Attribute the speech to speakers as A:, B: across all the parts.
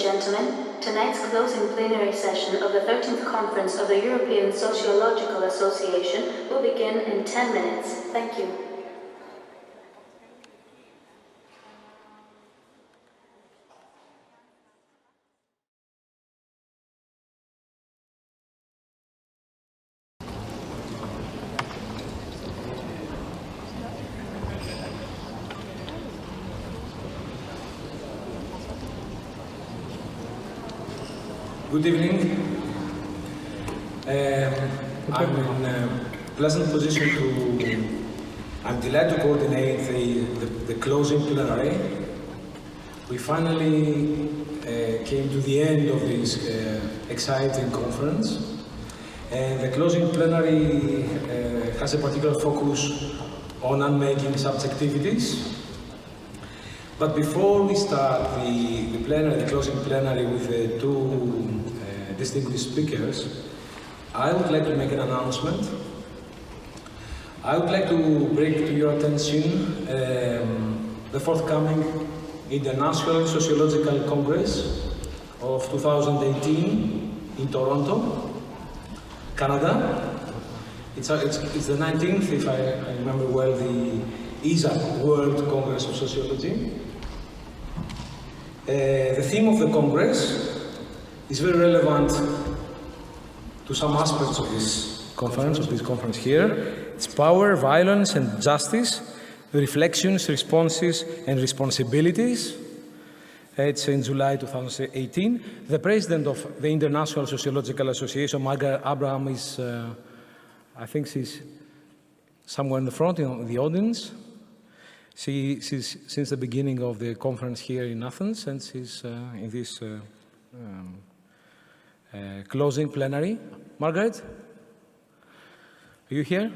A: gentlemen, tonight's closing plenary session of the 13th Conference of the European Sociological Association will begin in 10 minutes. Thank you.
B: Good evening. I'm in a pleasant position I'm delighted to coordinate the closing plenary. We finally came to the end of this exciting conference. And the closing plenary has a particular focus on unmaking subjectivities. But before we start the closing plenary with the two distinguished speakers, I would like to make an announcement. I would like to bring to your attention the forthcoming International Sociological Congress of 2018 in Toronto, Canada. It's the 19th, if I remember well, the ESA World Congress of Sociology. The theme of the Congress is very relevant to some aspects of this conference here. It's power, violence, and justice, reflections, responses, and responsibilities. It's in July 2018. The president of the International Sociological Association, Margaret Abraham, is, I think she's somewhere in the front, in the audience. She's since the beginning of the conference here in Athens, and she's in this closing plenary. Margaret, are you here?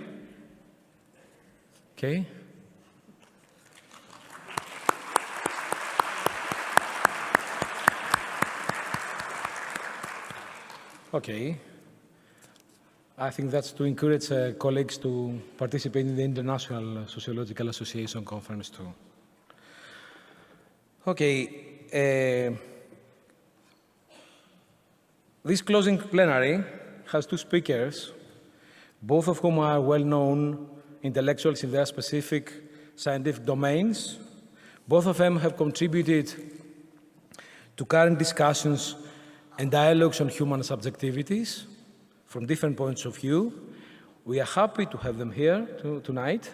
B: Okay. Okay. I think that's to encourage colleagues to participate in the International Sociological Association conference too. Okay. This closing plenary has two speakers, both of whom are well-known intellectuals in their specific scientific domains. Both of them have contributed to current discussions and dialogues on human subjectivities from different points of view. We are happy to have them here tonight.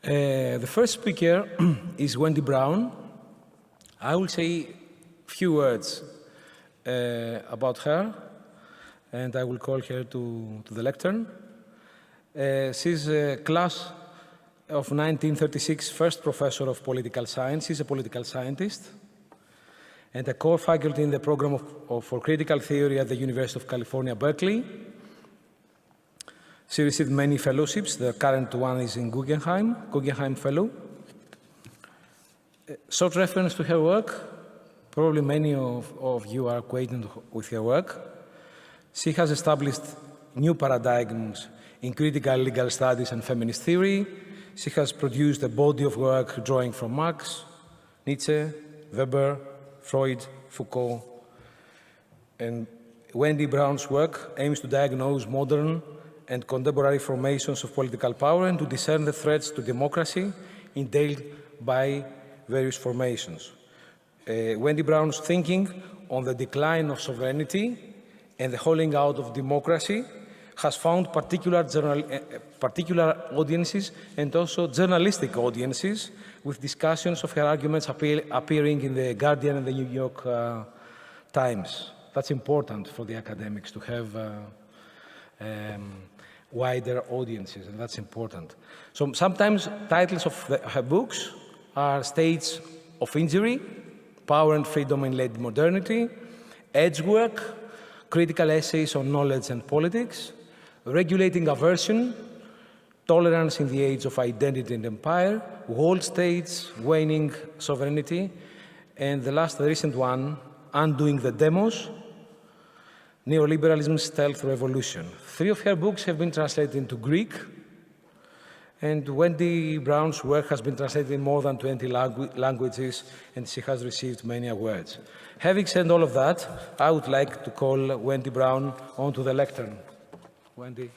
B: The first speaker is Wendy Brown. I will say a few words about her, and I will call her to the lectern. She's a class of 1936 first professor of political science. She's a political scientist and a core faculty in the program for critical theory at the University of California, Berkeley. She received many fellowships. The current one is in Guggenheim Fellow. Short reference to her work. Probably many of you are acquainted with her work. She has established new paradigms in critical legal studies and feminist theory. She has produced a body of work drawing from Marx, Nietzsche, Weber, Freud, Foucault. And Wendy Brown's work aims to diagnose modern and contemporary formations of political power and to discern the threats to democracy entailed by various formations. Wendy Brown's thinking on the decline of sovereignty and the hollowing out of democracy has found particular audiences and also journalistic audiences, with discussions of her arguments appearing in The Guardian and the New York Times. That's important for the academics to have wider audiences, and that's important. So sometimes titles of her books are States of Injury, Power and Freedom in Late Modernity, Edgework, Critical Essays on Knowledge and Politics, Regulating Aversion, Tolerance in the Age of Identity and Empire, World States, Waning Sovereignty, and the recent one, Undoing the Demos, Neoliberalism's Stealth Revolution. 3 of her books have been translated into Greek, And Wendy Brown's work has been translated in more than 20 languages, and she has received many awards. Having said all of that, I would like to call Wendy Brown onto the lectern. Wendy.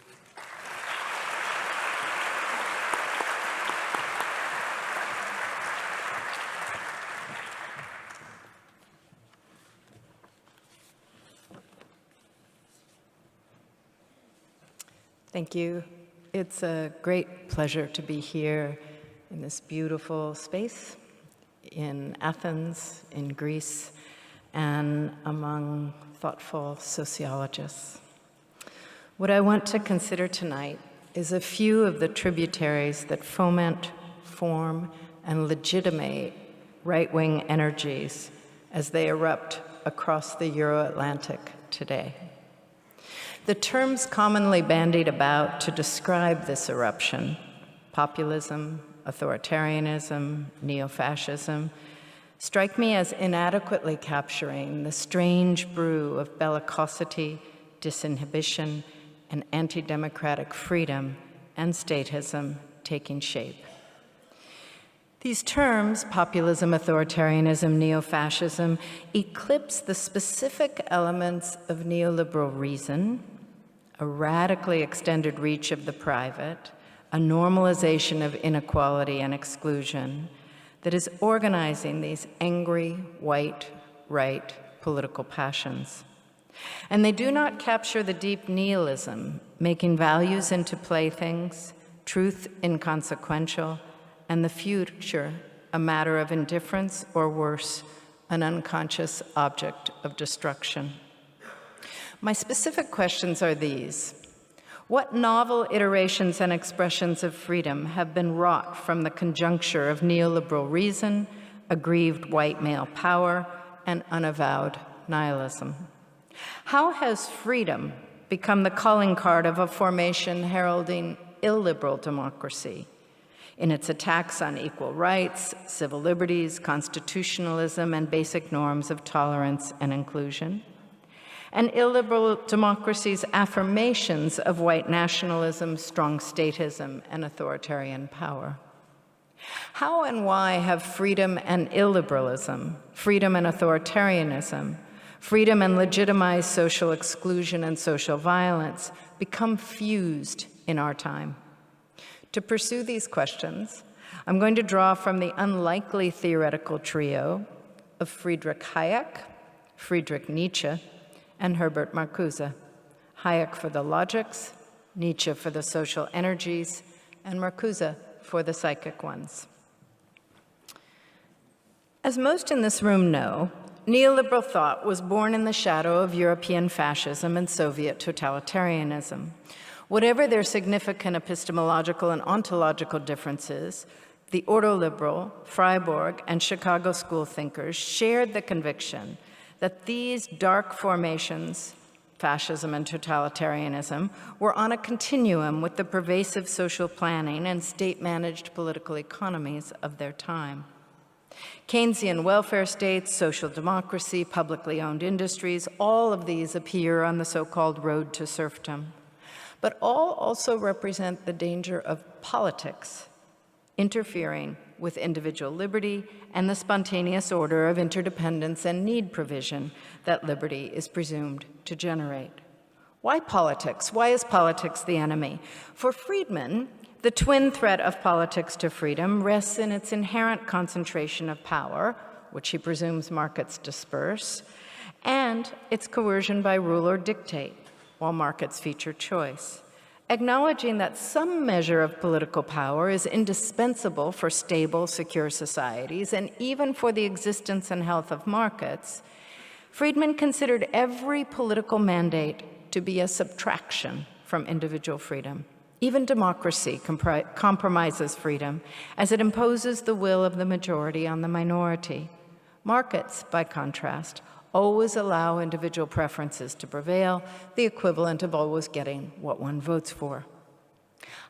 C: Thank you. It's a great pleasure to be here in this beautiful space in Athens, in Greece, and among thoughtful sociologists. What I want to consider tonight is a few of the tributaries that foment, form, and legitimate right-wing energies as they erupt across the Euro-Atlantic today. The terms commonly bandied about to describe this eruption, populism, authoritarianism, neo-fascism, strike me as inadequately capturing the strange brew of bellicosity, disinhibition, and anti-democratic freedom and statism taking shape. These terms, populism, authoritarianism, neo-fascism, eclipse the specific elements of neoliberal reason, a radically extended reach of the private, a normalization of inequality and exclusion that is organizing these angry, white, right political passions. And they do not capture the deep nihilism, making values into playthings, truth inconsequential, and the future a matter of indifference or worse, an unconscious object of destruction. My specific questions are these. What novel iterations and expressions of freedom have been wrought from the conjuncture of neoliberal reason, aggrieved white male power, and unavowed nihilism? How has freedom become the calling card of a formation heralding illiberal democracy in its attacks on equal rights, civil liberties, constitutionalism, and basic norms of tolerance and inclusion? And illiberal democracy's affirmations of white nationalism, strong statism, and authoritarian power? How and why have freedom and illiberalism, freedom and authoritarianism, freedom and legitimized social exclusion and social violence become fused in our time? To pursue these questions, I'm going to draw from the unlikely theoretical trio of Friedrich Hayek, Friedrich Nietzsche, and Herbert Marcuse. Hayek for the logics, Nietzsche for the social energies, and Marcuse for the psychic ones. As most in this room know, neoliberal thought was born in the shadow of European fascism and Soviet totalitarianism. Whatever their significant epistemological and ontological differences, the ordoliberal, Freiburg, and Chicago school thinkers shared the conviction that these dark formations, fascism and totalitarianism, were on a continuum with the pervasive social planning and state-managed political economies of their time. Keynesian welfare states, social democracy, publicly owned industries, all of these appear on the so-called road to serfdom. But all also represent the danger of politics interfering with individual liberty and the spontaneous order of interdependence and need provision that liberty is presumed to generate. Why politics? Why is politics the enemy? For Friedman, the twin threat of politics to freedom rests in its inherent concentration of power, which he presumes markets disperse, and its coercion by rule or dictate, while markets feature choice. Acknowledging that some measure of political power is indispensable for stable, secure societies, and even for the existence and health of markets, Friedman considered every political mandate to be a subtraction from individual freedom. Even democracy compromises freedom as it imposes the will of the majority on the minority. Markets, by contrast, always allow individual preferences to prevail, the equivalent of always getting what one votes for.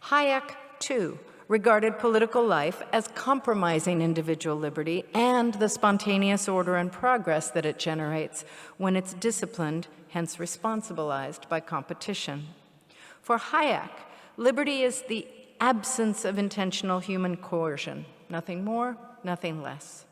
C: Hayek, too, regarded political life as compromising individual liberty and the spontaneous order and progress that it generates when it's disciplined, hence responsibilized by competition. For Hayek, liberty is the absence of intentional human coercion. Nothing more, nothing less.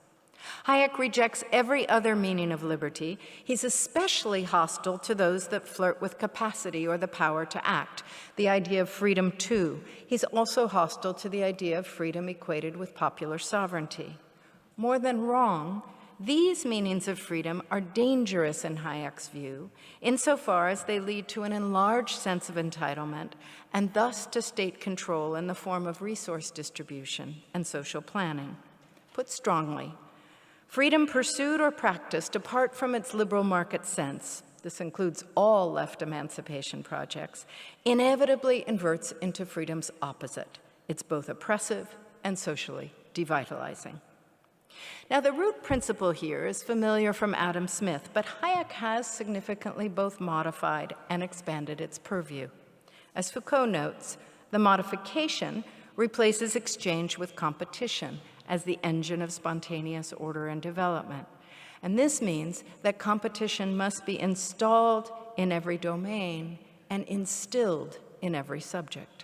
C: Hayek rejects every other meaning of liberty. He's especially hostile to those that flirt with capacity or the power to act, the idea of freedom too. He's also hostile to the idea of freedom equated with popular sovereignty. More than wrong, these meanings of freedom are dangerous in Hayek's view, insofar as they lead to an enlarged sense of entitlement and thus to state control in the form of resource distribution and social planning. Put strongly, freedom pursued or practiced apart from its liberal market sense, this includes all left emancipation projects, inevitably inverts into freedom's opposite. It's both oppressive and socially devitalizing. Now, the root principle here is familiar from Adam Smith, but Hayek has significantly both modified and expanded its purview. As Foucault notes, the modification replaces exchange with competition as the engine of spontaneous order and development. And this means that competition must be installed in every domain and instilled in every subject.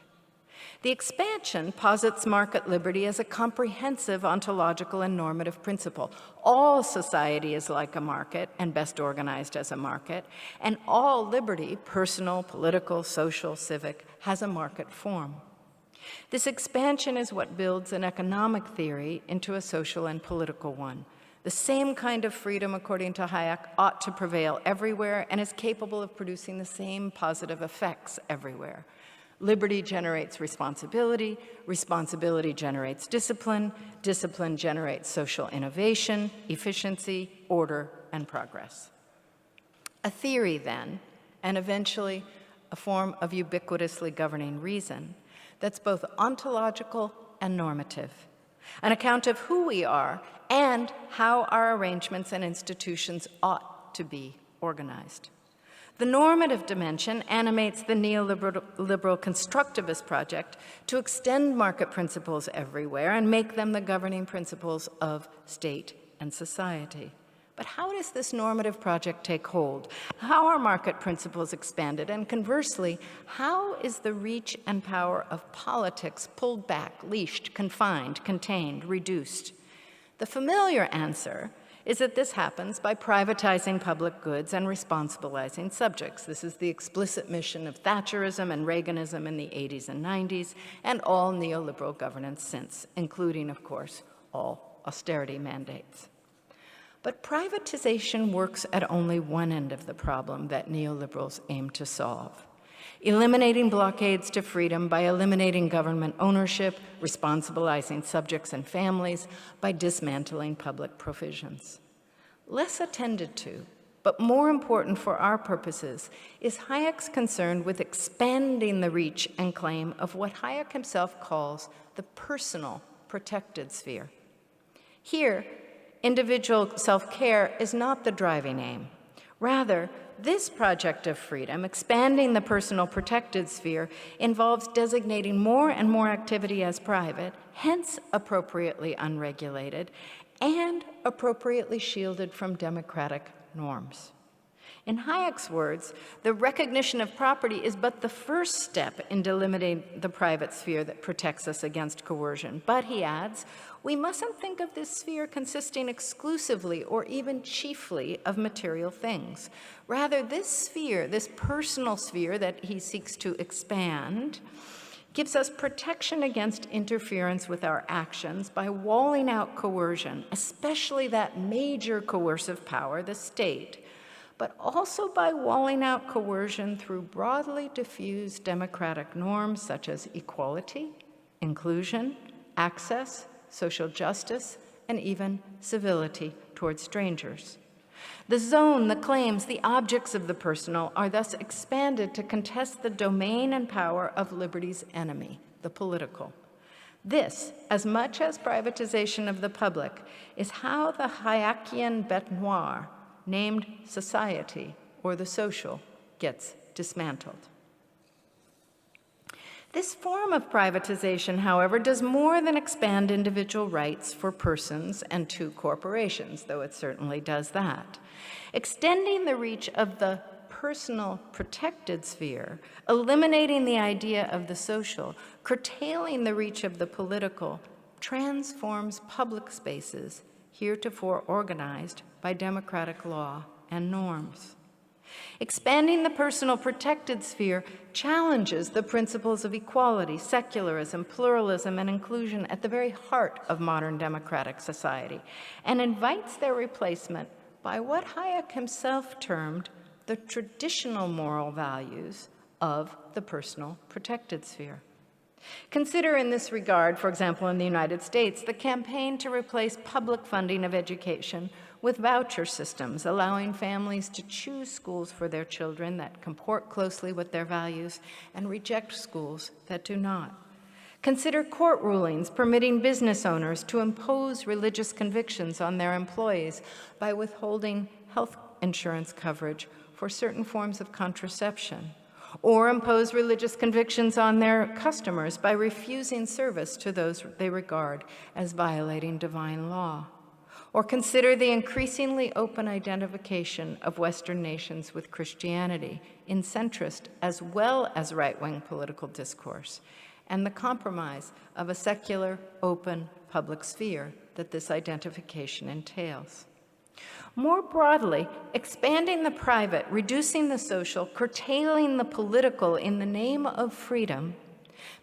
C: The expansion posits market liberty as a comprehensive ontological and normative principle. All society is like a market and best organized as a market, and all liberty, personal, political, social, civic, has a market form. This expansion is what builds an economic theory into a social and political one. The same kind of freedom, according to Hayek, ought to prevail everywhere and is capable of producing the same positive effects everywhere. Liberty generates responsibility, responsibility generates discipline, discipline generates social innovation, efficiency, order, and progress. A theory, then, and eventually a form of ubiquitously governing reason that's both ontological and normative, an account of who we are and how our arrangements and institutions ought to be organized. The normative dimension animates the neoliberal constructivist project to extend market principles everywhere and make them the governing principles of state and society. But how does this normative project take hold? How are market principles expanded? And conversely, how is the reach and power of politics pulled back, leashed, confined, contained, reduced? The familiar answer is that this happens by privatizing public goods and responsibilizing subjects. This is the explicit mission of Thatcherism and Reaganism in the 80s and 90s, and all neoliberal governance since, including, of course, all austerity mandates. But privatization works at only one end of the problem that neoliberals aim to solve. Eliminating blockades to freedom by eliminating government ownership, responsibilizing subjects and families, by dismantling public provisions. Less attended to, but more important for our purposes, is Hayek's concern with expanding the reach and claim of what Hayek himself calls the personal protected sphere. Here, individual self-care is not the driving aim. Rather, this project of freedom, expanding the personal protected sphere, involves designating more and more activity as private, hence appropriately unregulated, and appropriately shielded from democratic norms. In Hayek's words, the recognition of property is but the first step in delimiting the private sphere that protects us against coercion. But, he adds, we mustn't think of this sphere consisting exclusively or even chiefly of material things. Rather, this sphere, this personal sphere that he seeks to expand, gives us protection against interference with our actions by walling out coercion, especially that major coercive power, the state, but also by walling out coercion through broadly diffused democratic norms such as equality, inclusion, access, social justice, and even civility towards strangers. The zone, the claims, the objects of the personal are thus expanded to contest the domain and power of liberty's enemy, the political. This, as much as privatization of the public, is how the Hayekian bête noire, named society or the social, gets dismantled. This form of privatization, however, does more than expand individual rights for persons and to corporations, though it certainly does that. Extending the reach of the personal protected sphere, eliminating the idea of the social, curtailing the reach of the political, transforms public spaces heretofore organized by democratic law and norms. Expanding the personal protected sphere challenges the principles of equality, secularism, pluralism, and inclusion at the very heart of modern democratic society, and invites their replacement by what Hayek himself termed the traditional moral values of the personal protected sphere. Consider in this regard, for example, in the United States, the campaign to replace public funding of education with voucher systems, allowing families to choose schools for their children that comport closely with their values and reject schools that do not. Consider court rulings permitting business owners to impose religious convictions on their employees by withholding health insurance coverage for certain forms of contraception, or impose religious convictions on their customers by refusing service to those they regard as violating divine law. Or consider the increasingly open identification of Western nations with Christianity in centrist as well as right-wing political discourse, and the compromise of a secular, open public sphere that this identification entails. More broadly, expanding the private, reducing the social, curtailing the political in the name of freedom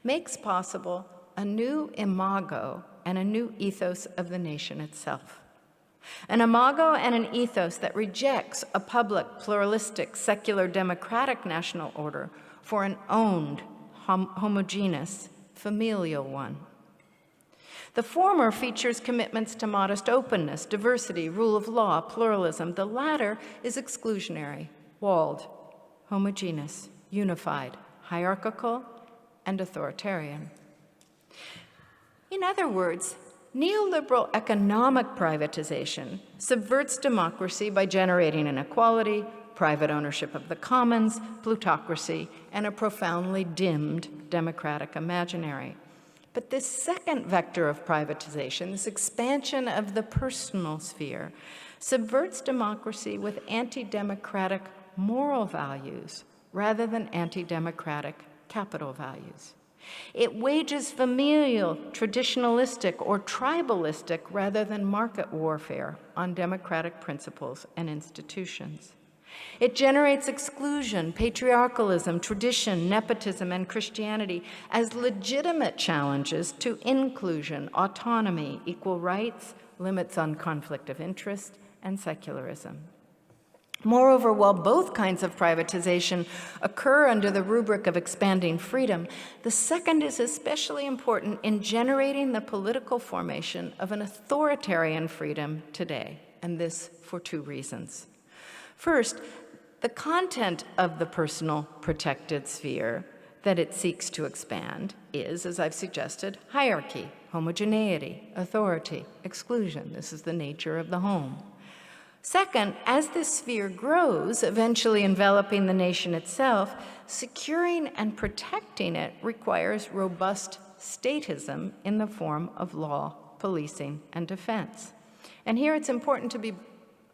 C: makes possible a new imago and a new ethos of the nation itself. An imago and an ethos that rejects a public, pluralistic, secular, democratic national order for an owned, homogeneous, familial one. The former features commitments to modest openness, diversity, rule of law, pluralism. The latter is exclusionary, walled, homogeneous, unified, hierarchical, and authoritarian. In other words, neoliberal economic privatization subverts democracy by generating inequality, private ownership of the commons, plutocracy, and a profoundly dimmed democratic imaginary. But this second vector of privatization, this expansion of the personal sphere, subverts democracy with anti-democratic moral values rather than anti-democratic capital values. It wages familial, traditionalistic, or tribalistic rather than market warfare on democratic principles and institutions. It generates exclusion, patriarchalism, tradition, nepotism, and Christianity as legitimate challenges to inclusion, autonomy, equal rights, limits on conflict of interest, and secularism. Moreover, while both kinds of privatization occur under the rubric of expanding freedom, the second is especially important in generating the political formation of an authoritarian freedom today, and this for two reasons. First, the content of the personal protected sphere that it seeks to expand is, as I've suggested, hierarchy, homogeneity, authority, exclusion. This is the nature of the home. Second, as this sphere grows, eventually enveloping the nation itself, securing and protecting it requires robust statism in the form of law, policing, and defense. And here it's important to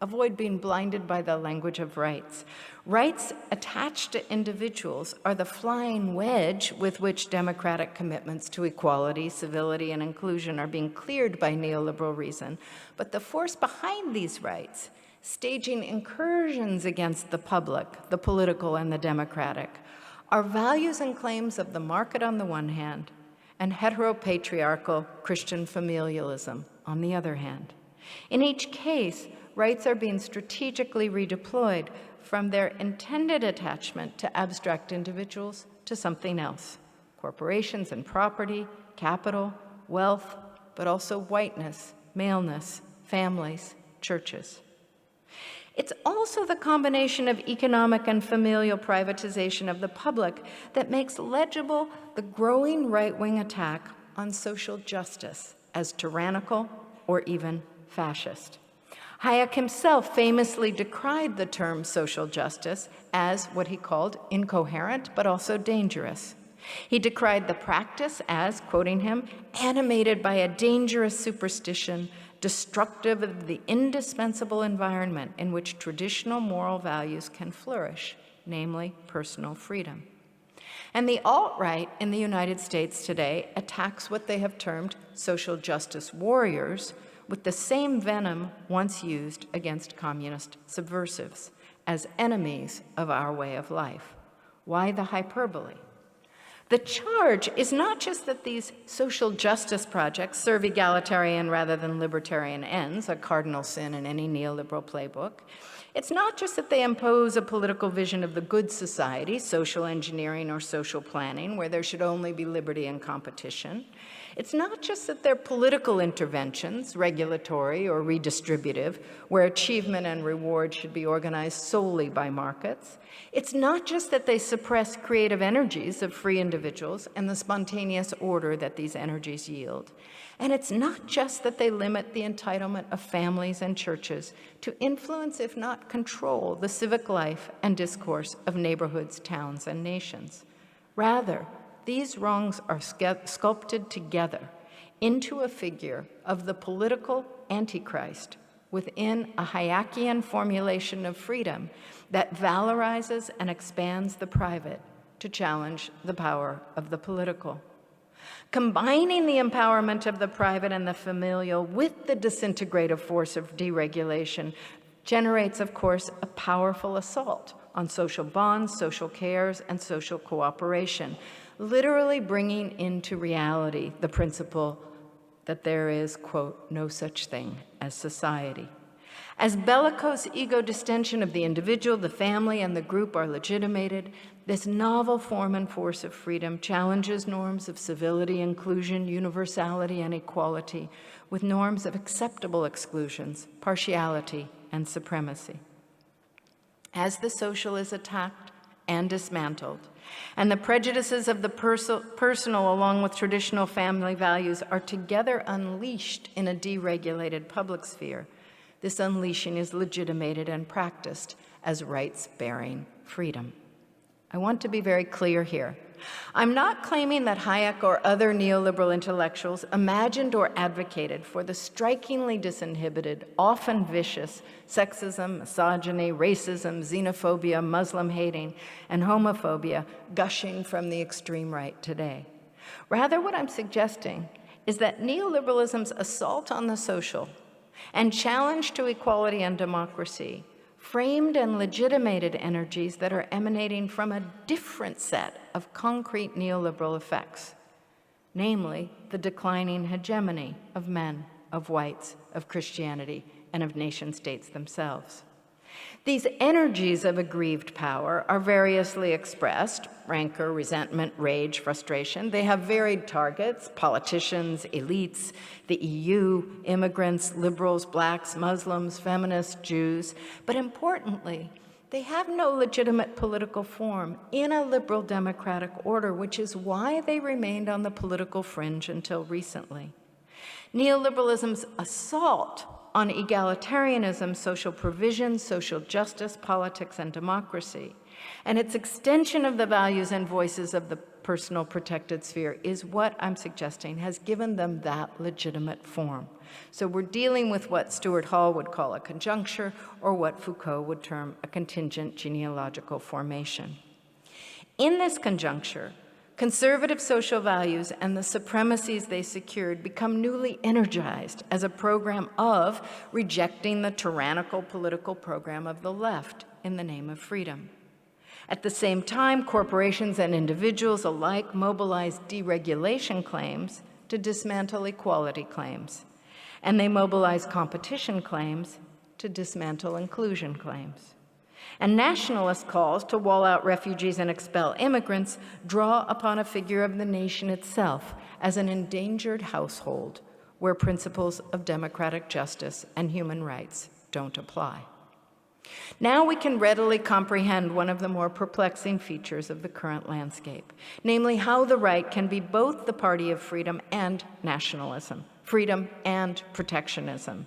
C: avoid being blinded by the language of rights. Rights attached to individuals are the flying wedge with which democratic commitments to equality, civility, and inclusion are being cleared by neoliberal reason. But the force behind these rights, staging incursions against the public, the political, and the democratic, are values and claims of the market on the one hand, and heteropatriarchal Christian familialism on the other hand. In each case, rights are being strategically redeployed from their intended attachment to abstract individuals to something else: corporations and property, capital, wealth, but also whiteness, maleness, families, churches. It's also the combination of economic and familial privatization of the public that makes legible the growing right-wing attack on social justice as tyrannical or even fascist. Hayek himself famously decried the term social justice as what he called incoherent but also dangerous. He decried the practice as, quoting him, animated by a dangerous superstition, destructive of the indispensable environment in which traditional moral values can flourish namely personal freedom. And the alt-right in the United States today attacks what they have termed social justice warriors with the same venom once used against communist subversives as enemies of our way of life. Why the hyperbole? The charge is not just that these social justice projects serve egalitarian rather than libertarian ends, a cardinal sin in any neoliberal playbook. It's not just that they impose a political vision of the good society, social engineering or social planning, where there should only be liberty and competition. It's not just that they're political interventions, regulatory or redistributive, where achievement and reward should be organized solely by markets. It's not just that they suppress creative energies of free individuals and the spontaneous order that these energies yield. And it's not just that they limit the entitlement of families and churches to influence, if not control, the civic life and discourse of neighborhoods, towns, and nations. Rather, these wrongs are sculpted together into a figure of the political antichrist within a Hayekian formulation of freedom that valorizes and expands the private to challenge the power of the political. Combining the empowerment of the private and the familial with the disintegrative force of deregulation generates, of course, a powerful assault on social bonds, social cares, and social cooperation, literally bringing into reality the principle that there is, quote, no such thing as society. As bellicose ego distension of the individual, the family, and the group are legitimated, this novel form and force of freedom challenges norms of civility, inclusion, universality, and equality with norms of acceptable exclusions, partiality, and supremacy. As the social is attacked and dismantled, and the prejudices of the personal along with traditional family values are together unleashed in a deregulated public sphere, this unleashing is legitimated and practiced as rights-bearing freedom. I want to be very clear here. I'm not claiming that Hayek or other neoliberal intellectuals imagined or advocated for the strikingly disinhibited, often vicious, sexism, misogyny, racism, xenophobia, Muslim hating, and homophobia gushing from the extreme right today. Rather, what I'm suggesting is that neoliberalism's assault on the social and challenge to equality and democracy framed and legitimated energies that are emanating from a different set of concrete neoliberal effects, namely the declining hegemony of men, of whites, of Christianity, and of nation-states themselves. These energies of aggrieved power are variously expressed: rancor, resentment, rage, frustration. They have varied targets: politicians, elites, the EU, immigrants, liberals, blacks, Muslims, feminists, Jews. But importantly, they have no legitimate political form in a liberal democratic order, which is why they remained on the political fringe until recently. Neoliberalism's assault on egalitarianism, social provision, social justice, politics, and democracy, and its extension of the values and voices of the personal protected sphere is what I'm suggesting has given them that legitimate form. So we're dealing with what Stuart Hall would call a conjuncture, or what Foucault would term a contingent genealogical formation. In this conjuncture, conservative social values and the supremacies they secured become newly energized as a program of rejecting the tyrannical political program of the left in the name of freedom. At the same time, corporations and individuals alike mobilize deregulation claims to dismantle equality claims, and they mobilize competition claims to dismantle inclusion claims. And nationalist calls to wall out refugees and expel immigrants draw upon a figure of the nation itself as an endangered household where principles of democratic justice and human rights don't apply. Now we can readily comprehend one of the more perplexing features of the current landscape, namely how the right can be both the party of freedom and nationalism, freedom and protectionism,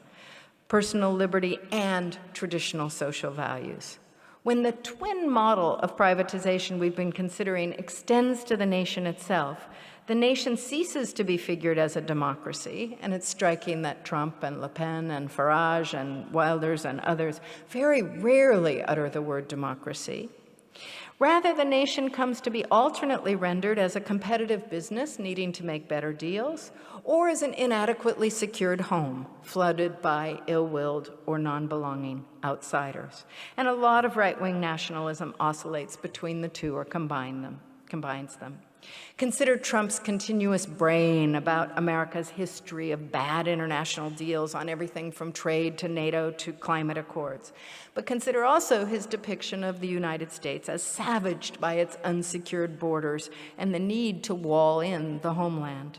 C: personal liberty and traditional social values. When the twin model of privatization we've been considering extends to the nation itself, the nation ceases to be figured as a democracy, and it's striking that Trump and Le Pen and Farage and Wilders and others very rarely utter the word democracy. Rather, the nation comes to be alternately rendered as a competitive business needing to make better deals, or as an inadequately secured home flooded by ill-willed or non-belonging outsiders. And a lot of right-wing nationalism oscillates between the two or combines them. Consider Trump's continuous braying about America's history of bad international deals on everything from trade to NATO to climate accords. But consider also his depiction of the United States as savaged by its unsecured borders and the need to wall in the homeland.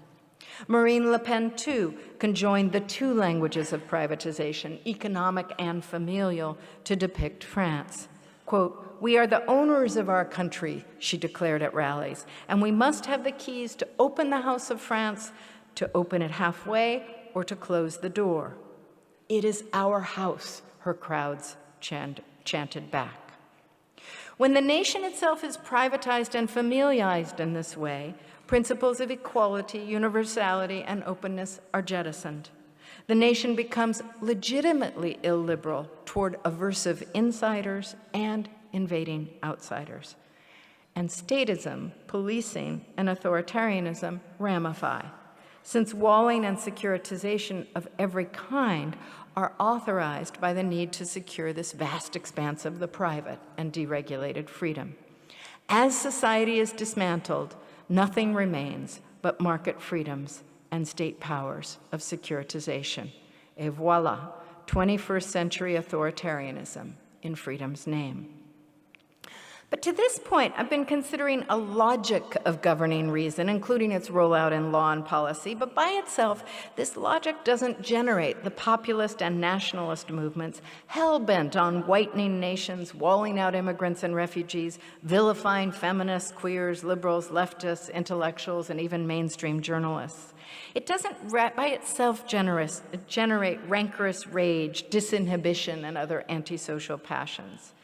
C: Marine Le Pen, too, conjoined the two languages of privatization, economic and familial, to depict France. Quote, "We are the owners of our country," she declared at rallies, "and we must have the keys to open the House of France, to open it halfway, or to close the door." "It is our house," her crowds chanted back. When the nation itself is privatized and familialized in this way, principles of equality, universality, and openness are jettisoned. The nation becomes legitimately illiberal toward aversive insiders and invading outsiders. And statism, policing, and authoritarianism ramify, since walling and securitization of every kind are authorized by the need to secure this vast expanse of the private and deregulated freedom. As society is dismantled, nothing remains but market freedoms and state powers of securitization. Et voila, 21st century authoritarianism in freedom's name. But to this point, I've been considering a logic of governing reason, including its rollout in law and policy, but by itself, this logic doesn't generate the populist and nationalist movements hell-bent on whitening nations, walling out immigrants and refugees, vilifying feminists, queers, liberals, leftists, intellectuals, and even mainstream journalists. It doesn't by itself generate rancorous rage, disinhibition, and other antisocial passions.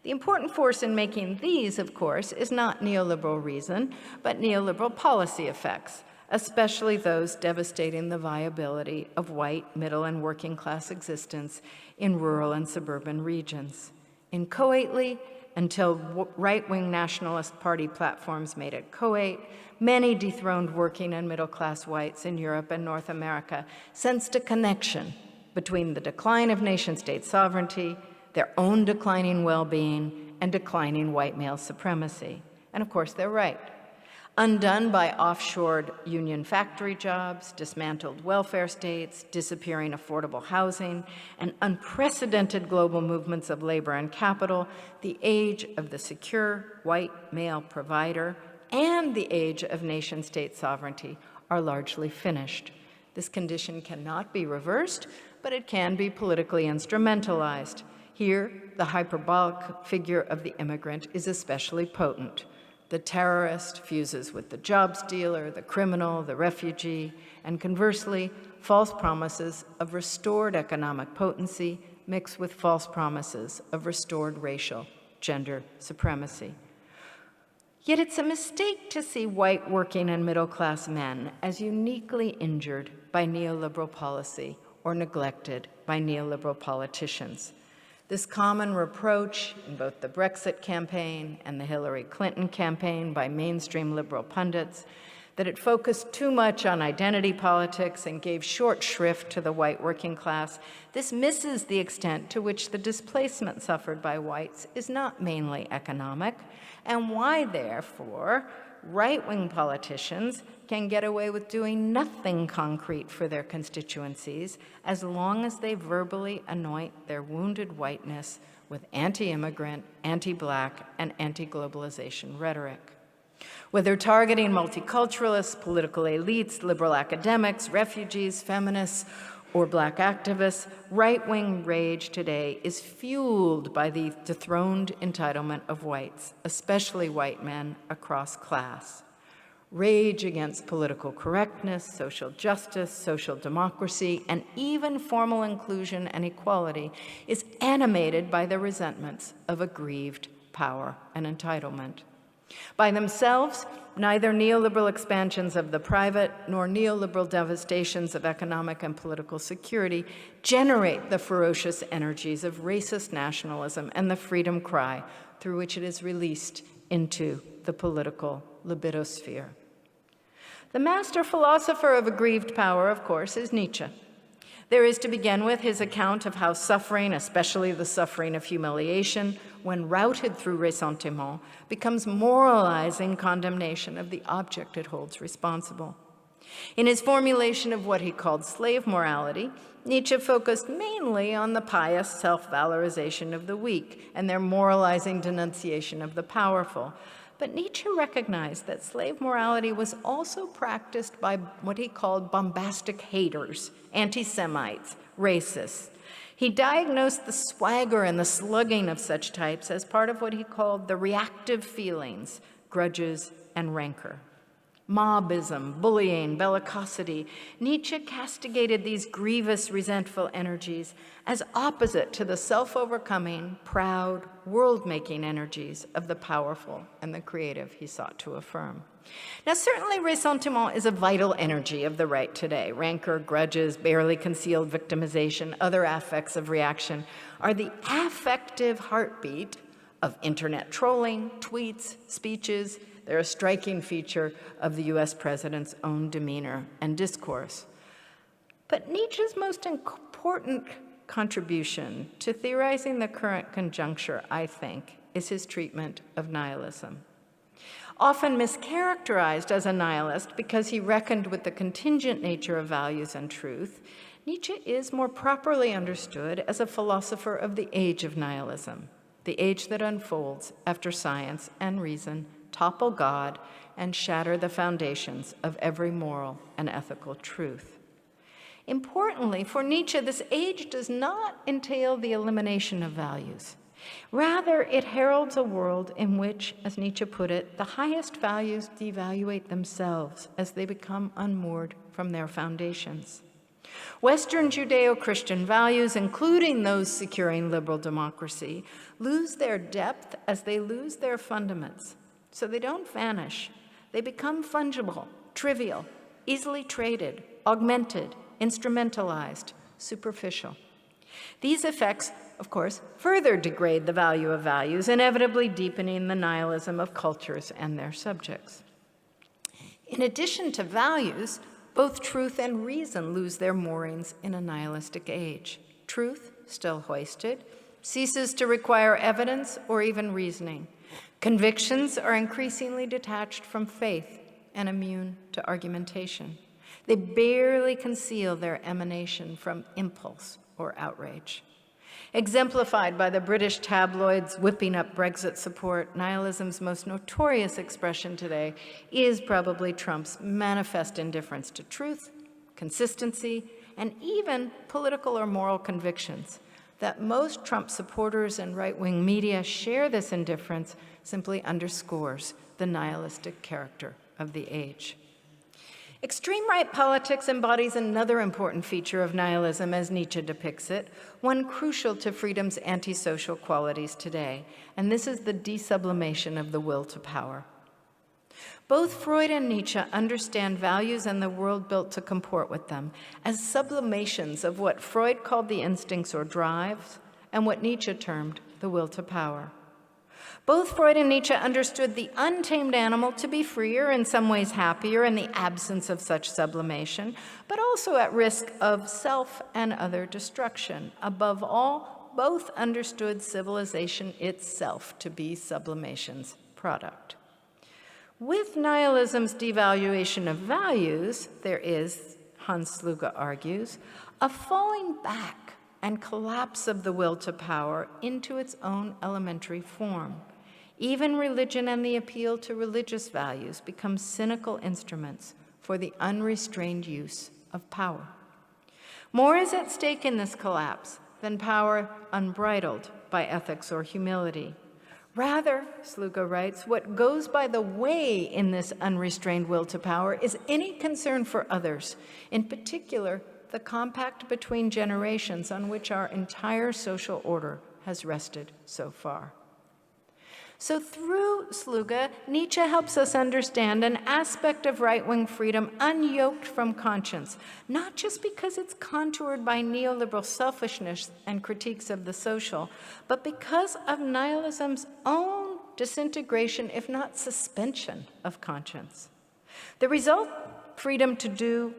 C: The important force in making these, of course, is not neoliberal reason, but neoliberal policy effects, especially those devastating the viability of white, middle, and working class existence in rural and suburban regions. Inchoately, until right-wing nationalist party platforms made it coate, many dethroned working and middle-class whites in Europe and North America sensed a connection between the decline of nation-state sovereignty, their own declining well-being, and declining white male supremacy. And of course, they're right. Undone by offshored union factory jobs, dismantled welfare states, disappearing affordable housing, and unprecedented global movements of labor and capital, the age of the secure white male provider and the age of nation-state sovereignty are largely finished. This condition cannot be reversed, but it can be politically instrumentalized. Here, the hyperbolic figure of the immigrant is especially potent. The terrorist fuses with the job stealer, the criminal, the refugee, and conversely, false promises of restored economic potency mix with false promises of restored racial, gender supremacy. Yet it's a mistake to see white working and middle-class men as uniquely injured by neoliberal policy or neglected by neoliberal politicians. This common reproach in both the Brexit campaign and the Hillary Clinton campaign by mainstream liberal pundits, that it focused too much on identity politics and gave short shrift to the white working class, this misses the extent to which the displacement suffered by whites is not mainly economic, and why, therefore, right-wing politicians can get away with doing nothing concrete for their constituencies as long as they verbally anoint their wounded whiteness with anti-immigrant, anti-black, and anti-globalization rhetoric. Whether targeting multiculturalists, political elites, liberal academics, refugees, feminists, or black activists, right-wing rage today is fueled by the dethroned entitlement of whites, especially white men across class. Rage against political correctness, social justice, social democracy, and even formal inclusion and equality is animated by the resentments of aggrieved power and entitlement. By themselves, neither neoliberal expansions of the private nor neoliberal devastations of economic and political security generate the ferocious energies of racist nationalism and the freedom cry through which it is released into the political libidosphere. The master philosopher of aggrieved power, of course, is Nietzsche. There is, to begin with, his account of how suffering, especially the suffering of humiliation, when routed through ressentiment, becomes moralizing condemnation of the object it holds responsible. In his formulation of what he called slave morality, Nietzsche focused mainly on the pious self-valorization of the weak and their moralizing denunciation of the powerful. But Nietzsche recognized that slave morality was also practiced by what he called bombastic haters, anti-Semites, racists. He diagnosed the swagger and the slugging of such types as part of what he called the reactive feelings, grudges, and rancor. Mobbism, bullying, bellicosity. Nietzsche castigated these grievous, resentful energies as opposite to the self-overcoming, proud, world-making energies of the powerful and the creative he sought to affirm. Now, certainly ressentiment is a vital energy of the right today. Rancor, grudges, barely concealed victimization, other affects of reaction are the affective heartbeat of internet trolling, tweets, speeches. They're a striking feature of the US president's own demeanor and discourse. But Nietzsche's most important contribution to theorizing the current conjuncture, I think, is his treatment of nihilism. Often mischaracterized as a nihilist because he reckoned with the contingent nature of values and truth, Nietzsche is more properly understood as a philosopher of the age of nihilism, the age that unfolds after science and reason topple God and shatter the foundations of every moral and ethical truth. Importantly, for Nietzsche, this age does not entail the elimination of values. Rather, it heralds a world in which, as Nietzsche put it, the highest values devaluate themselves as they become unmoored from their foundations. Western Judeo-Christian values, including those securing liberal democracy, lose their depth as they lose their fundaments. So they don't vanish. They become fungible, trivial, easily traded, augmented, instrumentalized, superficial. These effects, of course, further degrade the value of values, inevitably deepening the nihilism of cultures and their subjects. In addition to values, both truth and reason lose their moorings in a nihilistic age. Truth, still hoisted, ceases to require evidence or even reasoning. Convictions are increasingly detached from faith and immune to argumentation. They barely conceal their emanation from impulse or outrage. Exemplified by the British tabloids whipping up Brexit support, nihilism's most notorious expression today is probably Trump's manifest indifference to truth, consistency, and even political or moral convictions. That most Trump supporters and right-wing media share this indifference simply underscores the nihilistic character of the age. Extreme right politics embodies another important feature of nihilism as Nietzsche depicts it, one crucial to freedom's antisocial qualities today, and this is the desublimation of the will to power. Both Freud and Nietzsche understand values and the world built to comport with them as sublimations of what Freud called the instincts or drives and what Nietzsche termed the will to power. Both Freud and Nietzsche understood the untamed animal to be freer, in some ways happier, in the absence of such sublimation, but also at risk of self and other destruction. Above all, both understood civilization itself to be sublimation's product. With nihilism's devaluation of values, there is, Hans Sluga argues, a falling back and collapse of the will to power into its own elementary form. Even religion and the appeal to religious values become cynical instruments for the unrestrained use of power. More is at stake in this collapse than power unbridled by ethics or humility. Rather, Sluga writes, what goes by the way in this unrestrained will to power is any concern for others, in particular, the compact between generations on which our entire social order has rested so far. So through Sluga, Nietzsche helps us understand an aspect of right-wing freedom unyoked from conscience, not just because it's contoured by neoliberal selfishness and critiques of the social, but because of nihilism's own disintegration, if not suspension, of conscience. The result, freedom to do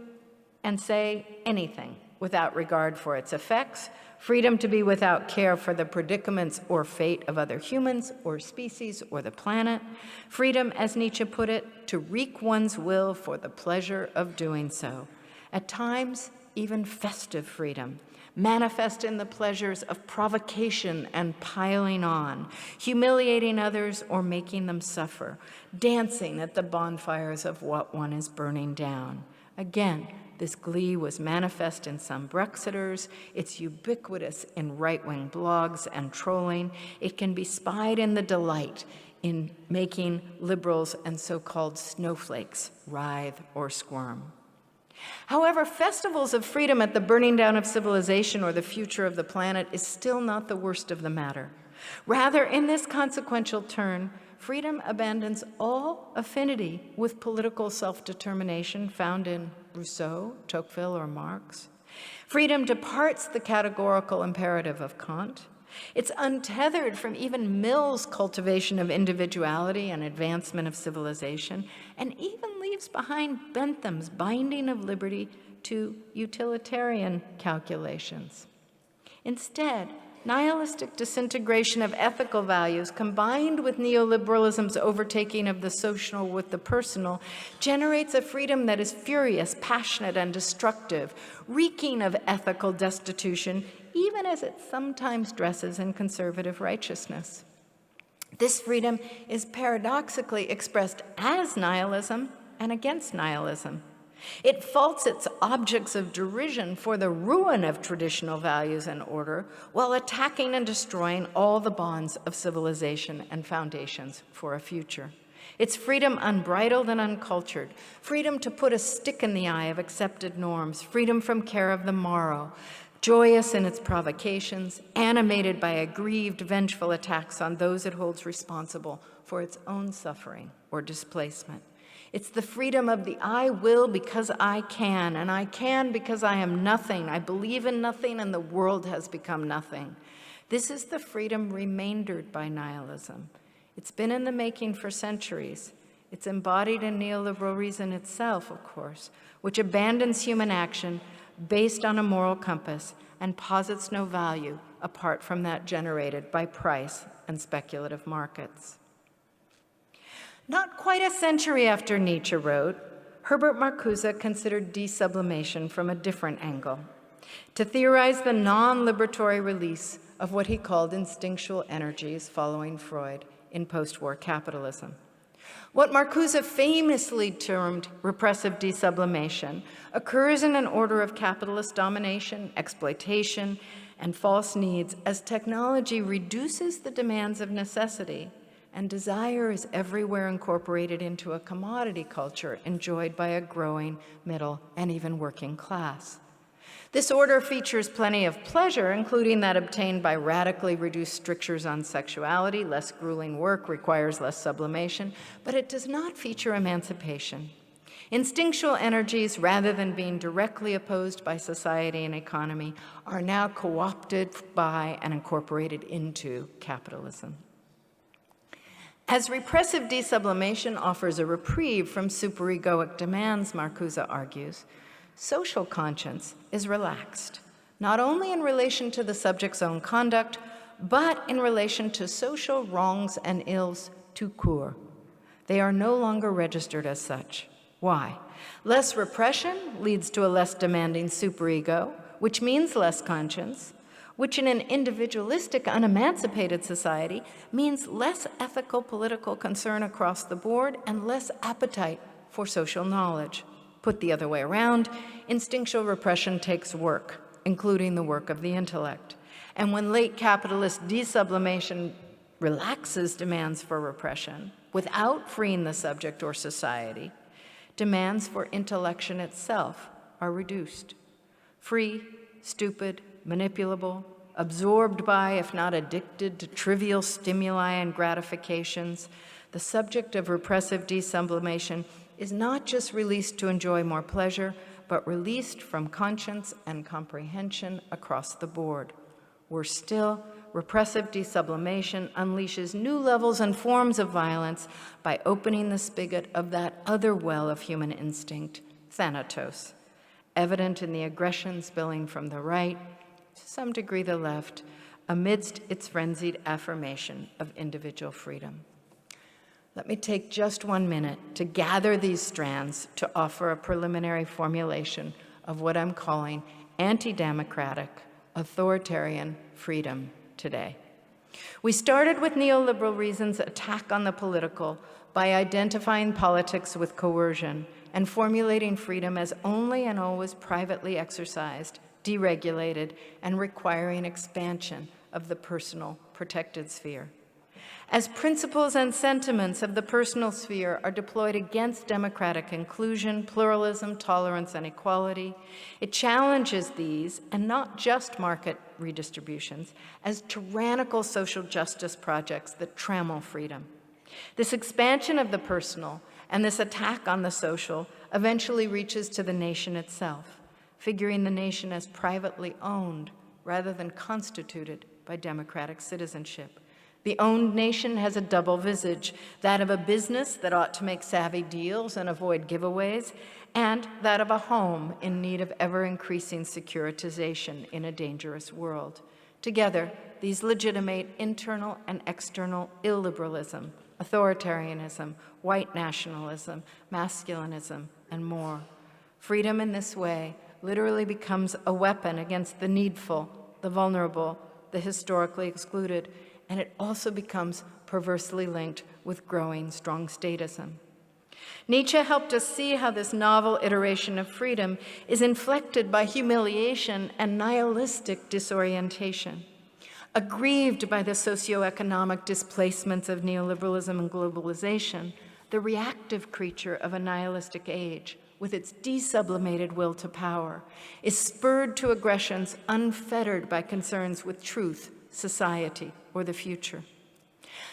C: and say anything without regard for its effects, freedom to be without care for the predicaments or fate of other humans or species or the planet, freedom, as Nietzsche put it, to wreak one's will for the pleasure of doing so. At times, even festive freedom, manifest in the pleasures of provocation and piling on, humiliating others or making them suffer, dancing at the bonfires of what one is burning down. Again, this glee was manifest in some Brexiters. It's ubiquitous in right-wing blogs and trolling. It can be spied in the delight in making liberals and so-called snowflakes writhe or squirm. However, festivals of freedom at the burning down of civilization or the future of the planet is still not the worst of the matter. Rather, in this consequential turn, freedom abandons all affinity with political self-determination found in Rousseau, Tocqueville, or Marx. Freedom departs the categorical imperative of Kant. It's untethered from even Mill's cultivation of individuality and advancement of civilization, and even leaves behind Bentham's binding of liberty to utilitarian calculations. Instead, nihilistic disintegration of ethical values combined with neoliberalism's overtaking of the social with the personal generates a freedom that is furious, passionate, and destructive, reeking of ethical destitution, even as it sometimes dresses in conservative righteousness. This freedom is paradoxically expressed as nihilism and against nihilism. It faults its objects of derision for the ruin of traditional values and order, while attacking and destroying all the bonds of civilization and foundations for a future. It's freedom unbridled and uncultured, freedom to put a stick in the eye of accepted norms, freedom from care of the morrow, joyous in its provocations, animated by aggrieved, vengeful attacks on those it holds responsible for its own suffering or displacement. It's the freedom of the I will because I can, and I can because I am nothing. I believe in nothing, and the world has become nothing. This is the freedom remaindered by nihilism. It's been in the making for centuries. It's embodied in neoliberal reason itself, of course, which abandons human action based on a moral compass and posits no value apart from that generated by price and speculative markets. Not quite a century after Nietzsche wrote, Herbert Marcuse considered desublimation from a different angle, to theorize the non-liberatory release of what he called instinctual energies following Freud in post-war capitalism. What Marcuse famously termed repressive desublimation occurs in an order of capitalist domination, exploitation, and false needs as technology reduces the demands of necessity and desire is everywhere incorporated into a commodity culture enjoyed by a growing middle and even working class. This order features plenty of pleasure, including that obtained by radically reduced strictures on sexuality. Less grueling work requires less sublimation, but it does not feature emancipation. Instinctual energies, rather than being directly opposed by society and economy, are now co-opted by and incorporated into capitalism. As repressive desublimation offers a reprieve from superegoic demands, Marcuse argues, social conscience is relaxed, not only in relation to the subject's own conduct, but in relation to social wrongs and ills tout court. They are no longer registered as such. Why? Less repression leads to a less demanding superego, which means less conscience, which in an individualistic, unemancipated society means less ethical political concern across the board and less appetite for social knowledge. Put the other way around, instinctual repression takes work, including the work of the intellect. And when late capitalist desublimation relaxes demands for repression without freeing the subject or society, demands for intellection itself are reduced. Free, stupid, manipulable, absorbed by, if not addicted to trivial stimuli and gratifications, the subject of repressive desublimation is not just released to enjoy more pleasure, but released from conscience and comprehension across the board. Worse still, repressive desublimation unleashes new levels and forms of violence by opening the spigot of that other well of human instinct, thanatos, evident in the aggression spilling from the right, to some degree the left, amidst its frenzied affirmation of individual freedom. Let me take just 1 minute to gather these strands to offer a preliminary formulation of what I'm calling anti-democratic, authoritarian freedom today. We started with neoliberal reason's attack on the political by identifying politics with coercion and formulating freedom as only and always privately exercised, deregulated, and requiring expansion of the personal protected sphere. As principles and sentiments of the personal sphere are deployed against democratic inclusion, pluralism, tolerance, and equality, it challenges these, and not just market redistributions, as tyrannical social justice projects that trammel freedom. This expansion of the personal and this attack on the social eventually reaches to the nation itself, figuring the nation as privately owned rather than constituted by democratic citizenship. The owned nation has a double visage, that of a business that ought to make savvy deals and avoid giveaways, and that of a home in need of ever-increasing securitization in a dangerous world. Together, these legitimate internal and external illiberalism, authoritarianism, white nationalism, masculinism, and more. Freedom in this way literally becomes a weapon against the needful, the vulnerable, the historically excluded, and it also becomes perversely linked with growing strong statism. Nietzsche helped us see how this novel iteration of freedom is inflected by humiliation and nihilistic disorientation. Aggrieved by the socioeconomic displacements of neoliberalism and globalization, the reactive creature of a nihilistic age, with its desublimated will to power, is spurred to aggressions unfettered by concerns with truth, society, or the future.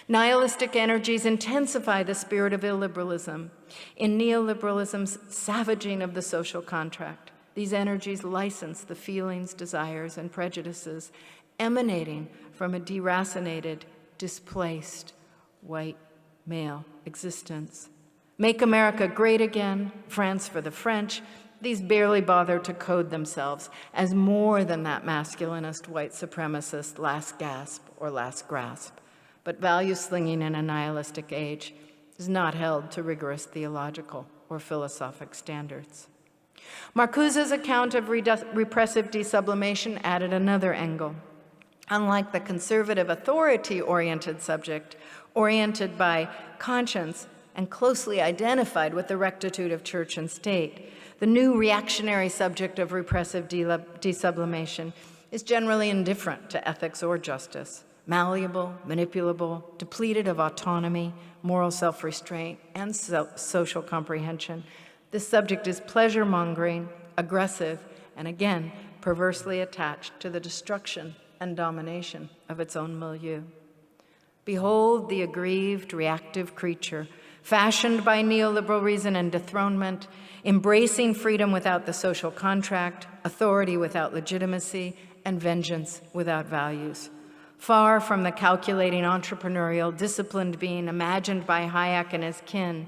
C: Nihilistic energies intensify the spirit of illiberalism. In neoliberalism's savaging of the social contract, these energies license the feelings, desires, and prejudices emanating from a deracinated, displaced, white male existence. Make America great again, France for the French, these barely bother to code themselves as more than that masculinist white supremacist last gasp or last grasp. But value slinging in a nihilistic age is not held to rigorous theological or philosophic standards. Marcuse's account of repressive desublimation added another angle. Unlike the conservative authority-oriented subject, oriented by conscience and closely identified with the rectitude of church and state, the new reactionary subject of repressive desublimation is generally indifferent to ethics or justice, malleable, manipulable, depleted of autonomy, moral self-restraint, and social comprehension. This subject is pleasure-mongering, aggressive, and again, perversely attached to the destruction and domination of its own milieu. Behold the aggrieved, reactive creature, fashioned by neoliberal reason and dethronement, embracing freedom without the social contract, authority without legitimacy, and vengeance without values. Far from the calculating, entrepreneurial, disciplined being imagined by Hayek and his kin,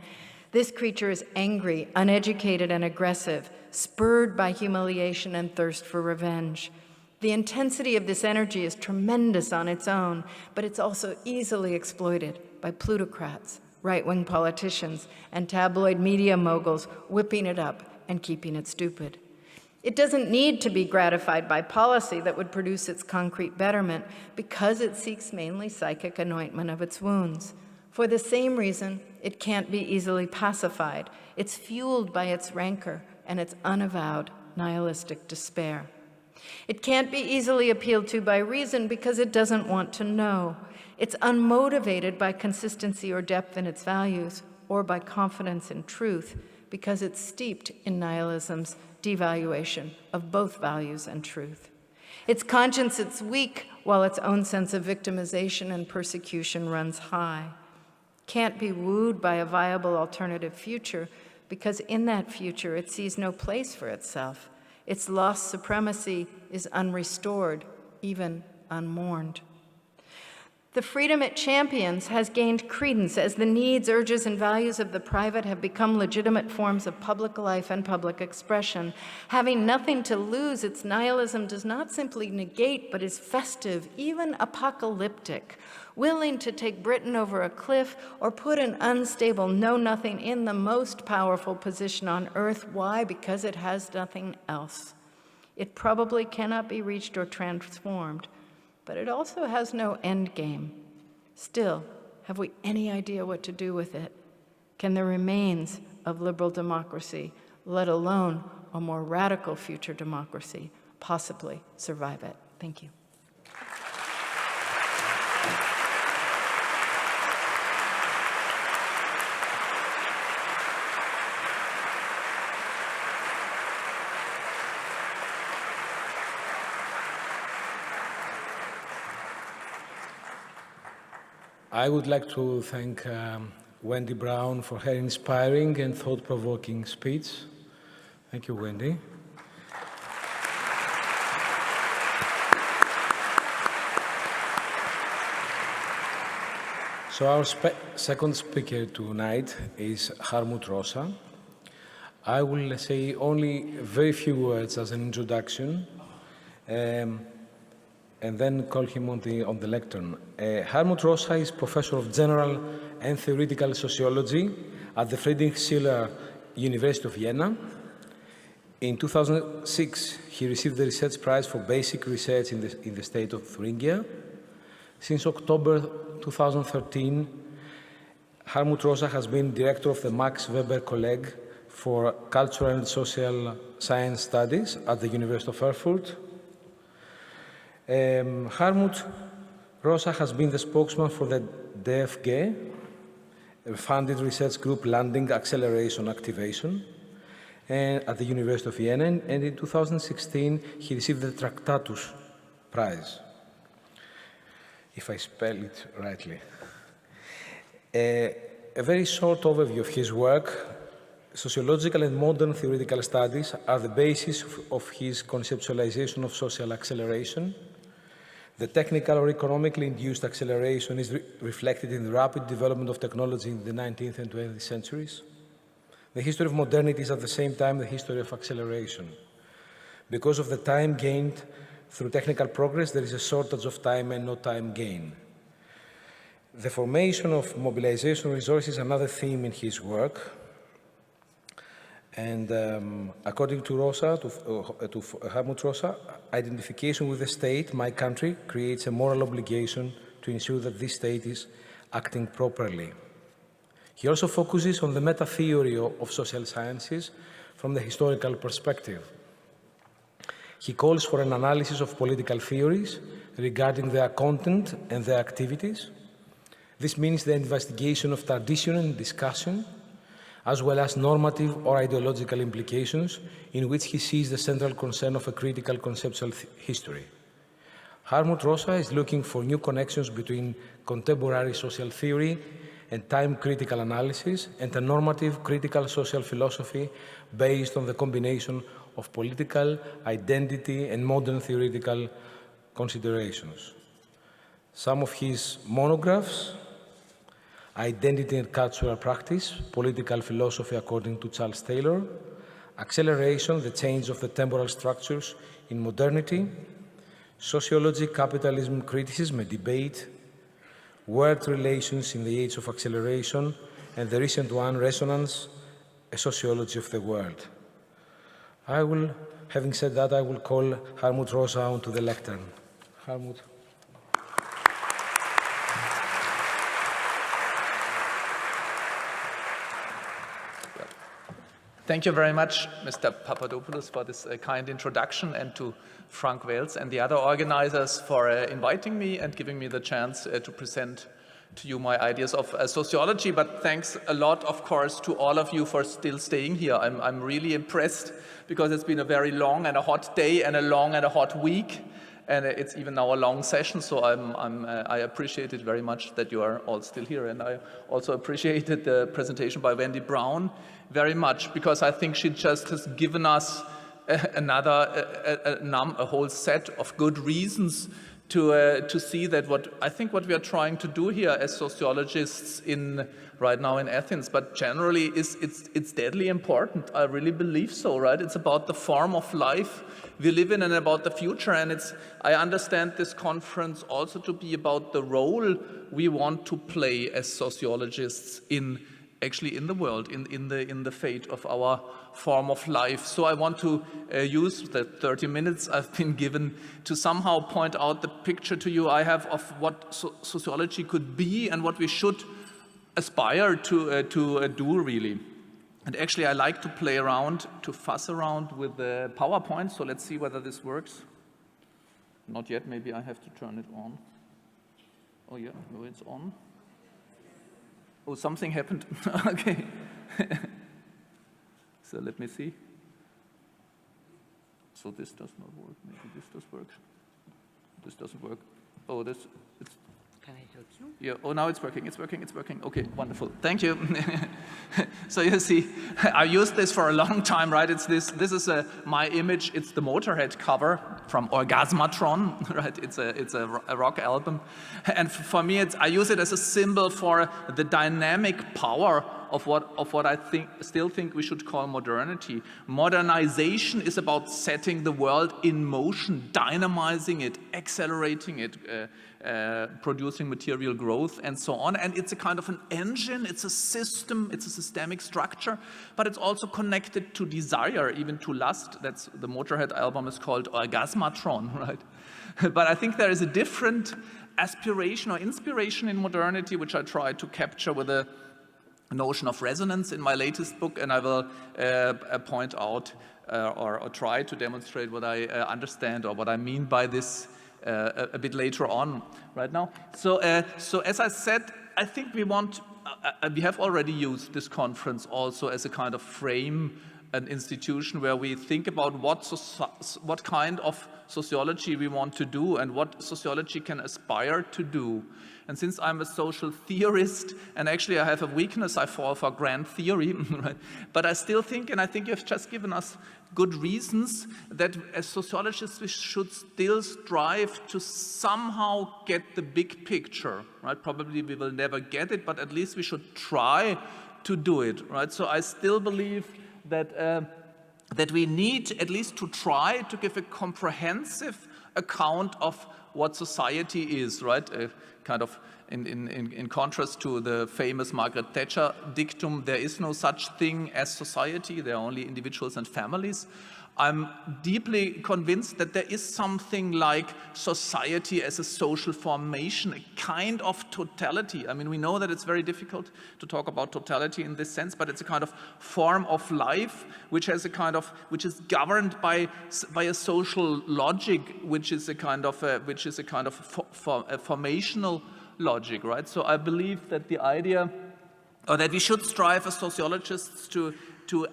C: this creature is angry, uneducated, and aggressive, spurred by humiliation and thirst for revenge. The intensity of this energy is tremendous on its own, but it's also easily exploited by plutocrats, right-wing politicians, and tabloid media moguls whipping it up and keeping it stupid. It doesn't need to be gratified by policy that would produce its concrete betterment because it seeks mainly psychic anointment of its wounds. For the same reason, it can't be easily pacified. It's fueled by its rancor and its unavowed nihilistic despair. It can't be easily appealed to by reason because it doesn't want to know. It's unmotivated by consistency or depth in its values or by confidence in truth because it's steeped in nihilism's devaluation of both values and truth. Its conscience is weak while its own sense of victimization and persecution runs high. Can't be wooed by a viable alternative future because in that future it sees no place for itself. Its lost supremacy is unrestored even unmourned. The freedom it champions has gained credence as the needs, urges, and values of the private have become legitimate forms of public life and public expression. Having nothing to lose, its nihilism does not simply negate, but is festive, even apocalyptic, willing to take Britain over a cliff or put an unstable know-nothing in the most powerful position on earth. Why? Because it has nothing else. It probably cannot be reached or transformed, but it also has no end game. Still, have we any idea what to do with it? Can the remains of liberal democracy, let alone a more radical future democracy, possibly survive it? Thank you.
B: I would like to thank Wendy Brown for her inspiring and thought-provoking speech. Thank you, Wendy. So our second speaker tonight is Hartmut Rosa. I will say only very few words as an introduction, and then call him on the lectern. Hartmut Rosa is Professor of General and Theoretical Sociology at the Friedrich Schiller University of Jena. In 2006, he received the Research Prize for Basic Research in the state of Thuringia. Since October 2013, Hartmut Rosa has been director of the Max Weber Colleague for Cultural and Social Science Studies at the University of Erfurt. Hartmut Rosa has been the spokesman for the DFG, a funded research group Landing Acceleration Activation, at the University of Jena, and in 2016 he received the Tractatus Prize, if I spell it rightly. A very short overview of his work. Sociological and modern theoretical studies are the basis of his conceptualization of social acceleration. The technical or economically induced acceleration is reflected in the rapid development of technology in the 19th and 20th centuries. The history of modernity is at the same time the history of acceleration. Because of the time gained through technical progress, there is a shortage of time and no time gain. The formation of mobilization resources is another theme in his work. And according to Hartmut Rosa, identification with the state, my country, creates a moral obligation to ensure that this state is acting properly. He also focuses on the meta-theory of social sciences from the historical perspective. He calls for an analysis of political theories regarding their content and their activities. This means the investigation of tradition and discussion, as well as normative or ideological implications, in which he sees the central concern of a critical conceptual history. Hartmut Rosa is looking for new connections between contemporary social theory and time-critical analysis and a normative critical social philosophy based on the combination of political, identity, and modern theoretical considerations. Some of his monographs: Identity and Cultural Practice, Political Philosophy according to Charles Taylor; Acceleration, the Change of the Temporal Structures in Modernity; Sociology, Capitalism, Criticism, a Debate; World Relations in the Age of Acceleration; and the recent one, Resonance, a Sociology of the World. Having said that, I will call Hartmut Rosa onto the lectern. Hartmut.
D: Thank you very much, Mr. Papadopoulos, for this kind introduction, and to Frank Wales and the other organizers for inviting me and giving me the chance to present to you my ideas of sociology. But thanks a lot, of course, to all of you for still staying here. I'm really impressed, because it's been a very long and a hot day and a long and a hot week, and it's even now a long session. So I appreciate it very much that you are all still here, and I also appreciated the presentation by Wendy Brown very much, because I think she just has given us a whole set of good reasons to see that what we are trying to do here as sociologists right now in Athens, but generally it's deadly important. I really believe so, right? It's about the form of life we live in and about the future, and I understand this conference also to be about the role we want to play as sociologists in the world, in the fate of our form of life. So I want to use the 30 minutes I've been given to somehow point out the picture to you I have of what sociology could be and what we should aspire to do really. And actually I like to play around, to fuss around with the PowerPoint, so let's see whether this works. Not yet, maybe I have to turn it on. Oh yeah, no, it's on. Oh, something happened. Okay. So let me see. So this does not work. Maybe this does work. This doesn't work. Oh, it's.
E: Can I help you?
D: Yeah. Oh, now it's working. It's working. It's working. Okay, wonderful. Thank you. So you see, I used this for a long time, right? It's this. This is my image. It's the Motorhead cover from Orgasmatron, right? It's a rock album, and for me, I use it as a symbol for the dynamic power of what I still think we should call modernity. Modernization is about setting the world in motion, dynamizing it, accelerating it, producing material growth and so on. And it's a kind of an engine, it's a system, it's a systemic structure, but it's also connected to desire, even to lust. That's the Motorhead album is called Orgasmatron, right? But I think there is a different aspiration or inspiration in modernity, which I try to capture with a notion of resonance in my latest book, and I will point out or try to demonstrate what I understand or what I mean by this a bit later on right now. So as I said, I think we have already used this conference also as a kind of frame, an institution where we think about what kind of sociology we want to do and what sociology can aspire to do. And since I'm a social theorist, and actually I have a weakness, I fall for grand theory, right? But I still think, and I think you've just given us good reasons, that as sociologists we should still strive to somehow get the big picture, right? Probably we will never get it, but at least we should try to do it, right? So I still believe that we need at least to try to give a comprehensive account of what society is, right? Kind of in contrast to the famous Margaret Thatcher dictum, there is no such thing as society, there are only individuals and families. I'm deeply convinced that there is something like society as a social formation, a kind of totality. I mean, we know that it's very difficult to talk about totality in this sense, but it's a kind of form of life which is governed by a social logic, which is a kind of formational logic, right? So I believe that the idea, or that we should strive as sociologists to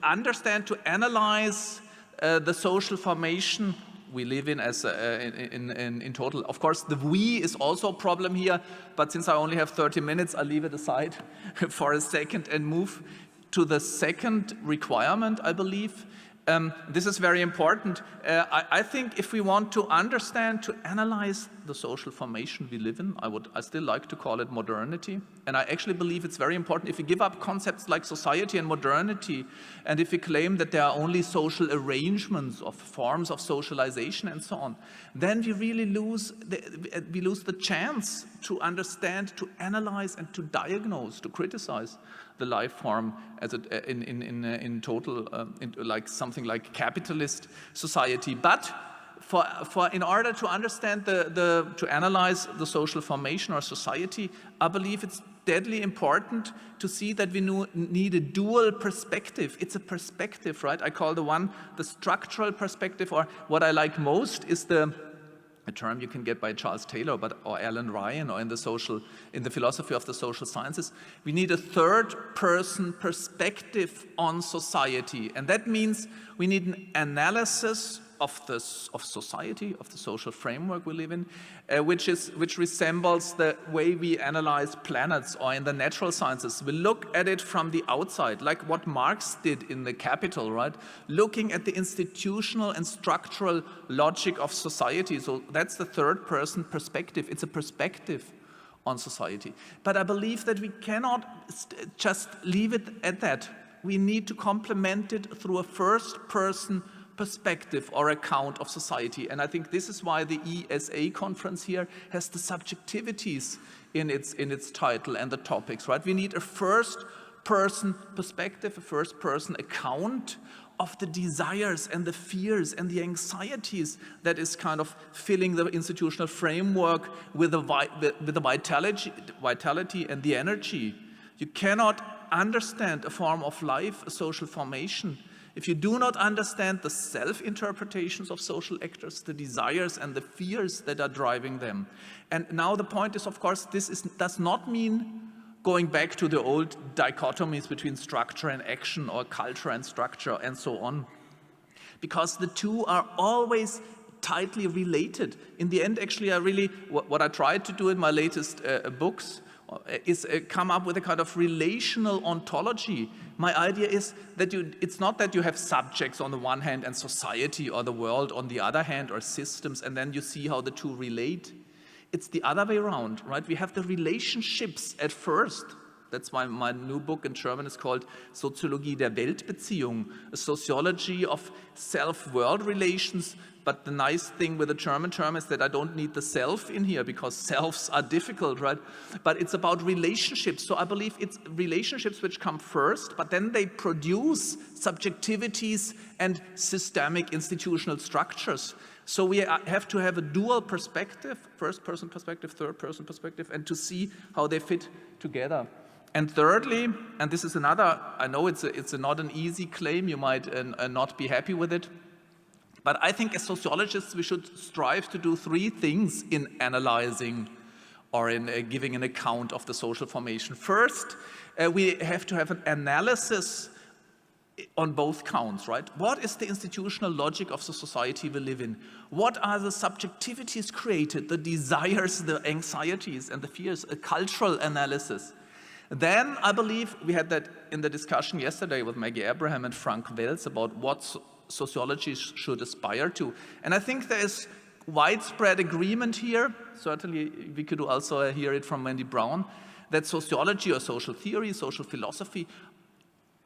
D: understand, to analyze the social formation we live in as in total. Of course, the we is also a problem here, but since I only have 30 minutes, I'll leave it aside for a second and move to the second requirement, I believe. This is very important. I think if we want to understand, to analyze the social formation we live in, I still like to call it modernity. And I actually believe it's very important if we give up concepts like society and modernity, and if we claim that there are only social arrangements of forms of socialization and so on, then we really lose the chance to understand, to analyze, and to diagnose, to criticize the life form as in total, like something like capitalist society. But in order to understand to analyze the social formation or society, I believe it's deadly important to see that we need a dual perspective. It's a perspective, right? I call the structural perspective, or what I like most is a term you can get by Charles Taylor or Alan Ryan, or in the philosophy of the social sciences. We need a third-person perspective on society, and that means we need an analysis of society, of the social framework we live in, which resembles the way we analyze planets, or in the natural sciences. We look at it from the outside, like what Marx did in the Capital, right? Looking at the institutional and structural logic of society. So that's the third person perspective. It's a perspective on society. But I believe that we cannot just leave it at that. We need to complement it through a first-person perspective or account of society. And I think this is why the ESA conference here has the subjectivities in its title and the topics, right? We need a first-person perspective, a first-person account of the desires and the fears and the anxieties that is kind of filling the institutional framework with the vitality and the energy. You cannot understand a form of life, a social formation, if you do not understand the self-interpretations of social actors, the desires and the fears that are driving them. And now the point is, of course, does not mean going back to the old dichotomies between structure and action, or culture and structure, and so on. Because the two are always tightly related. In the end, actually, what I tried to do in my latest books is come up with a kind of relational ontology. My idea is that it's not that you have subjects on the one hand and society or the world on the other hand, or systems, and then you see how the two relate. It's the other way around, right? We have the relationships at first. That's why my new book in German is called Soziologie der Weltbeziehung, a sociology of self-world relations. But the nice thing with the German term is that I don't need the self in here, because selves are difficult, right? But it's about relationships. So I believe it's relationships which come first, but then they produce subjectivities and systemic institutional structures. So we have to have a dual perspective, first-person perspective, third-person perspective, and to see how they fit together. And thirdly, and this is another, I know it's not an easy claim, you might not be happy with it, but I think as sociologists we should strive to do three things in analyzing or in giving an account of the social formation. First, we have to have an analysis on both counts, right? What is the institutional logic of the society we live in? What are the subjectivities created, the desires, the anxieties and the fears, a cultural analysis? Then I believe we had that in the discussion yesterday with Maggie Abraham and Frank Welz about what sociology should aspire to. And I think there is widespread agreement here, certainly we could also hear it from Wendy Brown, that sociology or social theory, social philosophy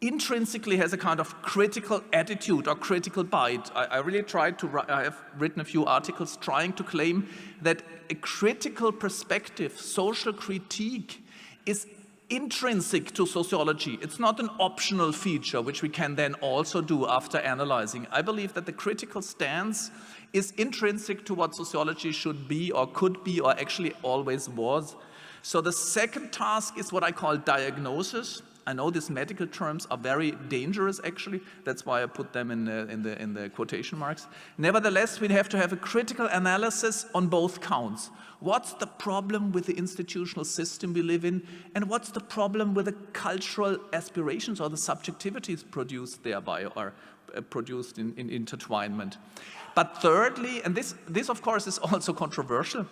D: intrinsically has a kind of critical attitude or critical bite. I really tried to, I have written a few articles trying to claim that a critical perspective, social critique, is intrinsic to sociology. It's not an optional feature which we can then also do after analyzing. I believe that the critical stance is intrinsic to what sociology should be or could be or actually always was. So the second task is what I call diagnosis. I know these medical terms are very dangerous actually, that's why I put them in the quotation marks. Nevertheless, we have to have a critical analysis on both counts. What's the problem with the institutional system we live in, and what's the problem with the cultural aspirations or the subjectivities produced thereby or produced in intertwinement. But thirdly, and this of course is also controversial,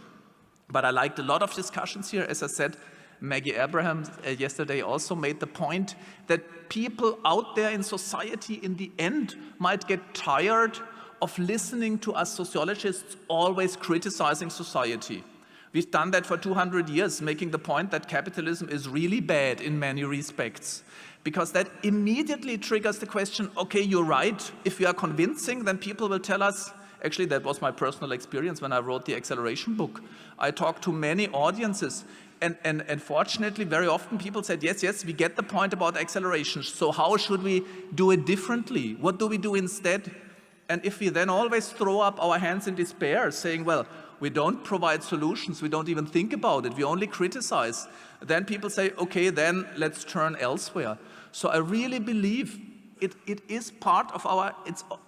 D: but I liked a lot of discussions here, as I said, Maggie Abraham yesterday also made the point that people out there in society in the end might get tired of listening to us sociologists always criticizing society. We've done that for 200 years, making the point that capitalism is really bad in many respects, because that immediately triggers the question, okay, you're right, if we are convincing, then people will tell us. Actually, that was my personal experience when I wrote the acceleration book. I talked to many audiences, and fortunately, very often people said, yes, we get the point about acceleration, so how should we do it differently? What do we do instead? And if we then always throw up our hands in despair, saying, well, we don't provide solutions, we don't even think about it, we only criticize, then people say, okay, then let's turn elsewhere. So I really believe it is part of our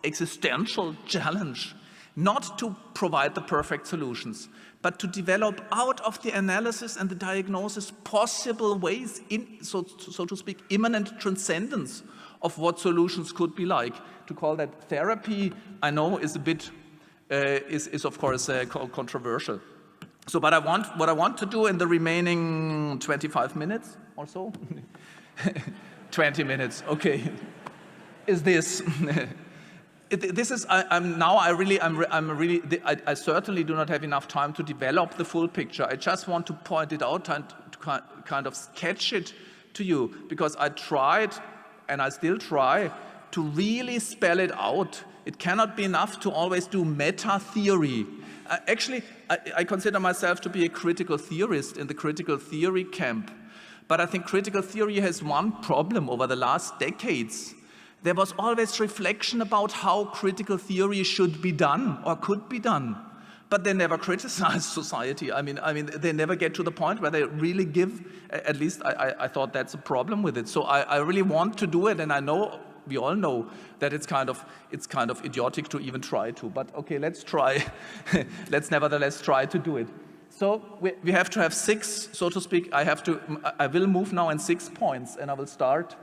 D: existential challenge not to provide the perfect solutions, but to develop out of the analysis and the diagnosis possible ways, so to speak, immanent transcendence of what solutions could be like. To call that therapy, I know, is a bit, is of course controversial. So, but what I want to do in the remaining 25 minutes or so, 20 minutes, okay, is this. This is, I certainly do not have enough time to develop the full picture. I just want to point it out and to kind of sketch it to you, because I tried, and I still try, to really spell it out. It cannot be enough to always do meta theory. Actually, I consider myself to be a critical theorist in the critical theory camp. But I think critical theory has one problem over the last decades. There was always reflection about how critical theory should be done or could be done. But they never criticize society. I mean, they never get to the point where they really give, at least I thought that's a problem with it. So I really want to do it, and I know, we all know that it's kind of idiotic to even try to, but okay, let's try. Let's nevertheless try to do it. So we have to have 6, so to speak. I will move now in 6 points, and I will start.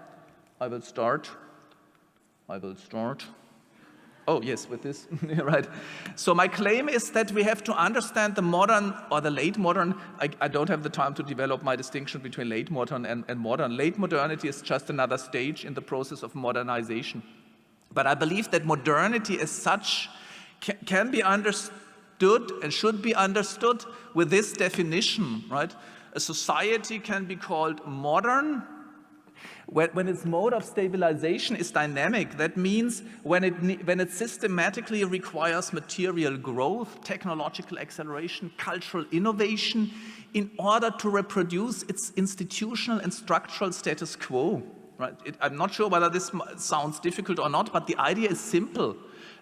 D: Oh, yes, with this, right. So my claim is that we have to understand the modern or the late modern. I don't have the time to develop my distinction between late modern and modern. Late modernity is just another stage in the process of modernization. But I believe that modernity as such can be understood and should be understood with this definition, right? A society can be called modern when its mode of stabilization is dynamic. That means when it systematically requires material growth, technological acceleration, cultural innovation in order to reproduce its institutional and structural status quo. Right? I'm not sure whether this sounds difficult or not, but the idea is simple.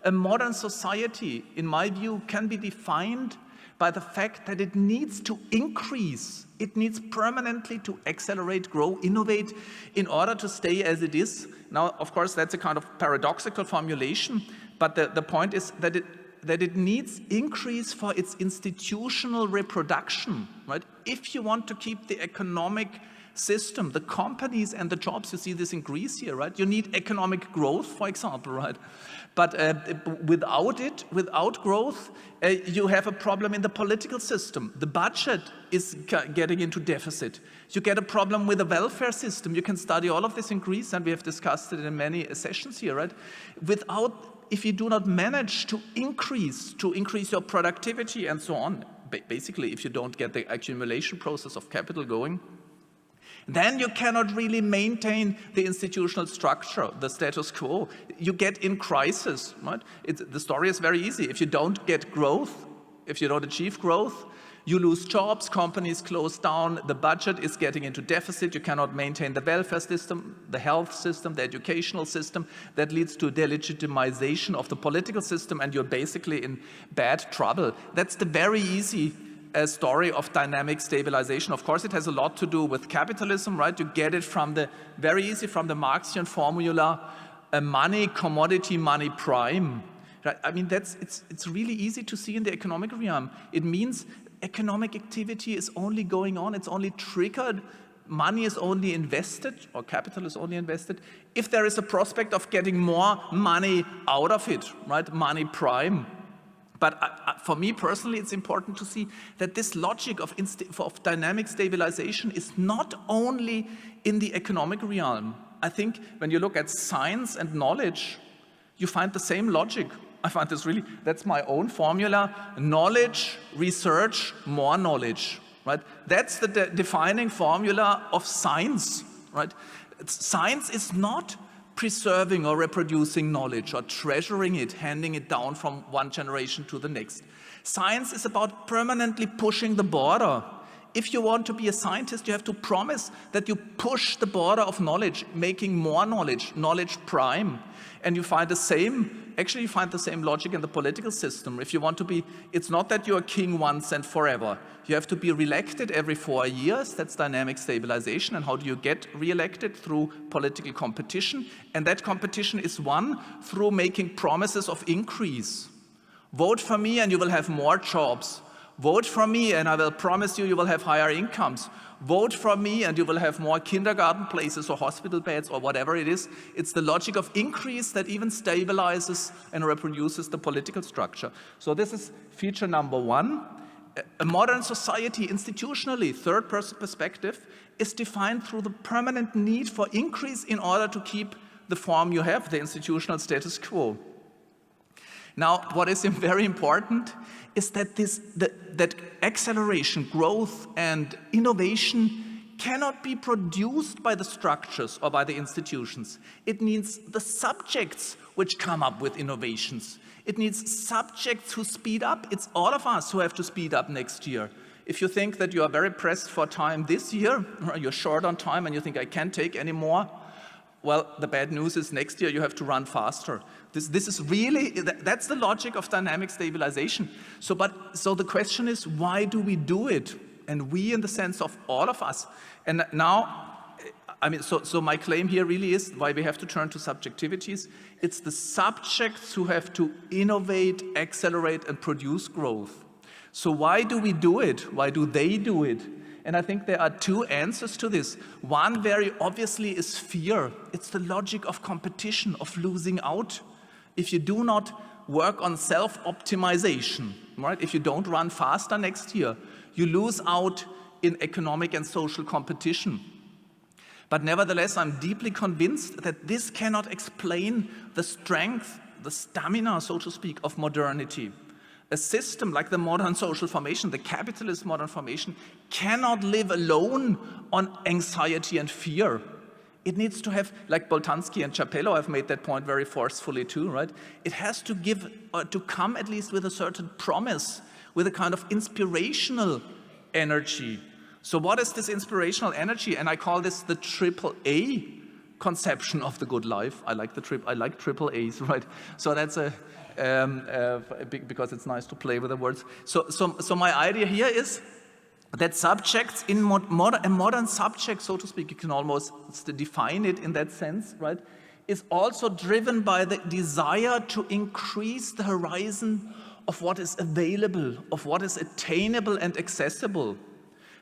D: A modern society, in my view, can be defined by the fact that it needs to increase. It needs permanently to accelerate, grow, innovate in order to stay as it is. Now, of course, that's a kind of paradoxical formulation, but the point is that it needs increase for its institutional reproduction, right? If you want to keep the economic system, the companies and the jobs, you see this in Greece here, right? You need economic growth, for example, right? But without growth, you have a problem in the political system. The budget is getting into deficit. You get a problem with the welfare system. You can study all of this in Greece, and we have discussed it in many sessions here, right? If you do not manage to increase your productivity and so on, basically if you don't get the accumulation process of capital going, then you cannot really maintain the institutional structure, the status quo. You get in crisis, right? The story is very easy. If you don't get growth, if you don't achieve growth, you lose jobs, companies close down, the budget is getting into deficit, you cannot maintain the welfare system, the health system, the educational system. That leads to delegitimization of the political system, and you're basically in bad trouble. That's the very easy story of dynamic stabilization. Of course, it has a lot to do with capitalism, right? You get it very easy from the Marxian formula, money, commodity, money, prime. Right? I mean, it's really easy to see in the economic realm. It means economic activity is only going on, it's only triggered, money is only invested, or capital is only invested, if there is a prospect of getting more money out of it, right? Money, prime. But for me personally, it's important to see that this logic of dynamic stabilization is not only in the economic realm. I think when you look at science and knowledge, you find the same logic. I find this really, that's my own formula: knowledge, research, more knowledge, right? That's the defining formula of science, right? Science is not preserving or reproducing knowledge or treasuring it, handing it down from one generation to the next. Science is about permanently pushing the border. If you want to be a scientist, you have to promise that you push the border of knowledge, making more knowledge, knowledge prime. And you find the same, actually you find the same logic in the political system. If you want to be, it's not that you're a king once and forever. You have to be re-elected every 4 years. That's dynamic stabilization. And how do you get re-elected? Through political competition. And that competition is won through making promises of increase. Vote for me and you will have more jobs. Vote for me and I will promise you will have higher incomes. Vote for me and you will have more kindergarten places or hospital beds or whatever it is. It's the logic of increase that even stabilizes and reproduces the political structure. So this is feature number one. A modern society institutionally, third-person perspective, is defined through the permanent need for increase in order to keep the form you have, the institutional status quo. Now, what is very important is that that acceleration, growth, and innovation cannot be produced by the structures or by the institutions. It needs the subjects which come up with innovations. It needs subjects who speed up. It's all of us who have to speed up next year. If you think that you are very pressed for time this year, or you're short on time and you think I can't take any more, well, the bad news is next year you have to run faster. This is really, that's the logic of dynamic stabilization. So the question is, why do we do it? And we in the sense of all of us. And now, I mean, so my claim here really is why we have to turn to subjectivities. It's the subjects who have to innovate, accelerate, and produce growth. So why do we do it? Why do they do it? And I think there are two answers to this. One very obviously is fear. It's the logic of competition, of losing out. If you do not work on self-optimization, right? If you don't run faster next year, you lose out in economic and social competition. But nevertheless, I'm deeply convinced that this cannot explain the strength, the stamina, so to speak, of modernity. A system like the modern social formation, the capitalist modern formation, cannot live alone on anxiety and fear. It needs to have, like Boltanski and Capello have made that point very forcefully too, right? It has to give, to come at least with a certain promise, with a kind of inspirational energy. So what is this inspirational energy? And I call this the AAA conception of the good life. I like triple A's, right? So that's because it's nice to play with the words. So my idea here is that subjects in a modern subject, so to speak, you can almost define it in that sense, right, is also driven by the desire to increase the horizon of what is available, of what is attainable and accessible.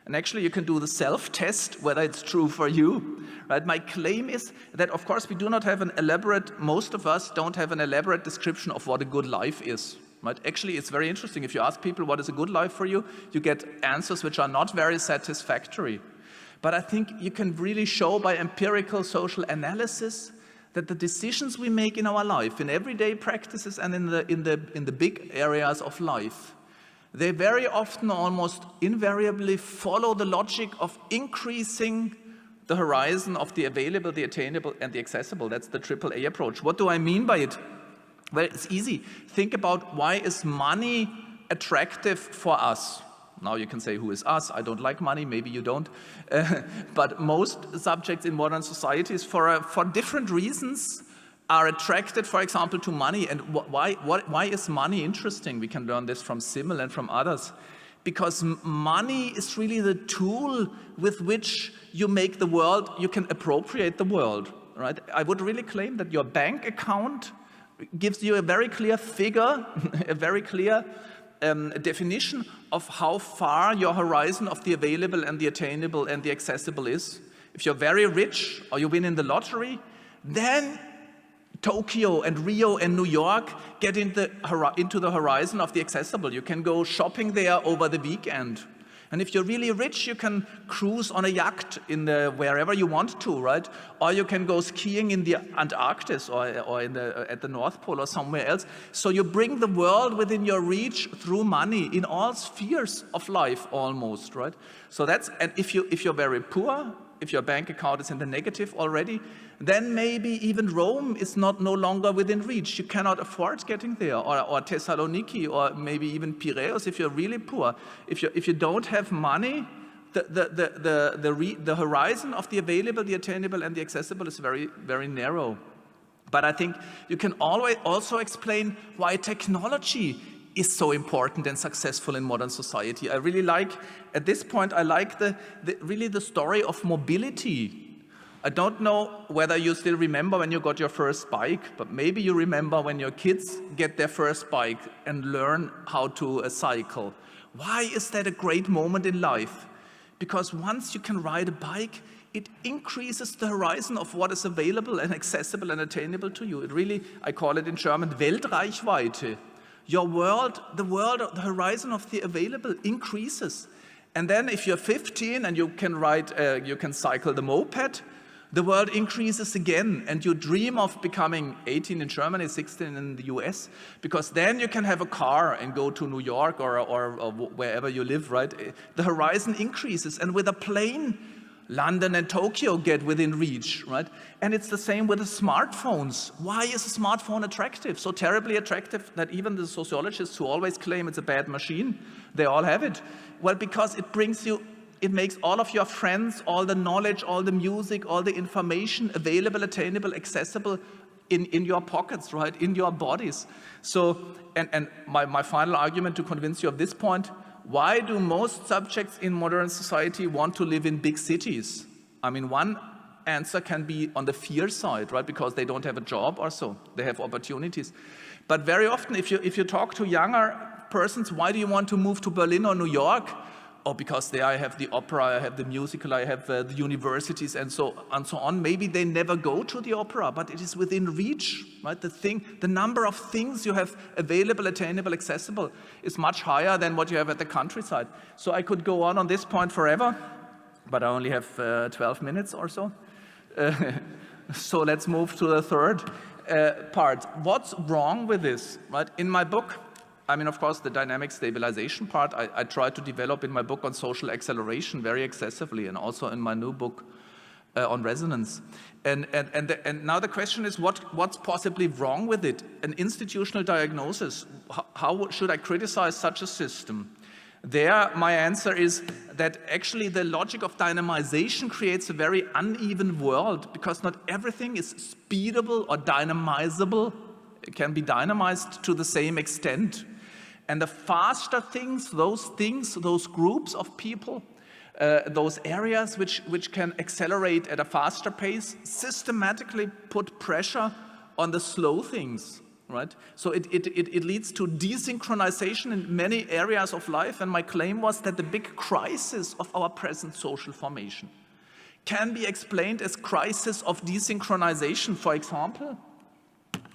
D: And actually, you can do the self-test, whether it's true for you, right? My claim is that, of course, we do not have most of us don't have an elaborate description of what a good life is, right? Actually, it's very interesting. If you ask people what is a good life for you, you get answers which are not very satisfactory. But I think you can really show by empirical social analysis that the decisions we make in our life, in everyday practices and in the big areas of life, they very often, almost invariably, follow the logic of increasing the horizon of the available, the attainable, and the accessible. That's the AAA approach. What do I mean by it? Well, it's easy. Think about why is money attractive for us? Now you can say, who is us? I don't like money, maybe you don't. But most subjects in modern societies, for different reasons, are attracted, for example, to money. And why is money interesting? We can learn this from Simmel and from others. Because money is really the tool with which you make the world, you can appropriate the world, right? I would really claim that your bank account gives you a very clear figure, a very clear definition of how far your horizon of the available and the attainable and the accessible is. If you're very rich or you win in the lottery, then Tokyo and Rio and New York get into the horizon of the accessible. You can go shopping there over the weekend. And if you're really rich, you can cruise on a yacht wherever you want to, right? Or you can go skiing in the Antarctic or at the North Pole or somewhere else. So you bring the world within your reach through money in all spheres of life almost, right? So and if you're very poor, if your bank account is in the negative already, then maybe even Rome is no longer within reach. You cannot afford getting there, or Thessaloniki, or maybe even Piraeus if you're really poor. If you don't have money, the horizon of the available, the attainable, and the accessible is very, very narrow. But I think you can always also explain why technology is so important and successful in modern society. I really like, at this point, I like really the story of mobility. I don't know whether you still remember when you got your first bike, but maybe you remember when your kids get their first bike and learn how to cycle. Why is that a great moment in life? Because once you can ride a bike, it increases the horizon of what is available and accessible and attainable to you. It really, I call it in German, Weltreichweite. Your world, the horizon of the available increases. And then if you're 15 and you can you can cycle the moped, the world increases again, and you dream of becoming 18 in Germany, 16 in the US, because then you can have a car and go to New York or wherever you live, right? The horizon increases, and with a plane, London and Tokyo get within reach, right? And it's the same with the smartphones. Why is a smartphone attractive? So terribly attractive that even the sociologists who always claim it's a bad machine, they all have it. Well, because it makes all of your friends, all the knowledge, all the music, all the information available, attainable, accessible in your pockets, right? In your bodies. So, and my final argument to convince you of this point, why do most subjects in modern society want to live in big cities? I mean, one answer can be on the fear side, right? Because they don't have a job or so. They have opportunities. But very often, if you talk to younger persons, why do you want to move to Berlin or New York? Oh, because there I have the opera, I have the musical, I have the universities and so on. Maybe they never go to the opera, but it is within reach, right? The number of things you have available, attainable, accessible is much higher than what you have at the countryside. So I could go on this point forever, but I only have 12 minutes or so. So let's move to the third part. What's wrong with this, right? In my book, I mean, of course, the dynamic stabilization part, I try to develop in my book on social acceleration very excessively, and also in my new book on resonance. And now the question is, what's possibly wrong with it? An institutional diagnosis. How should I criticize such a system? There, my answer is that actually the logic of dynamization creates a very uneven world, because not everything is speedable or dynamizable. It can be dynamized to the same extent. And the faster things, those groups of people, those areas which can accelerate at a faster pace, systematically put pressure on the slow things, right? So it leads to desynchronization in many areas of life, and my claim was that the big crisis of our present social formation can be explained as crisis of desynchronization. For example,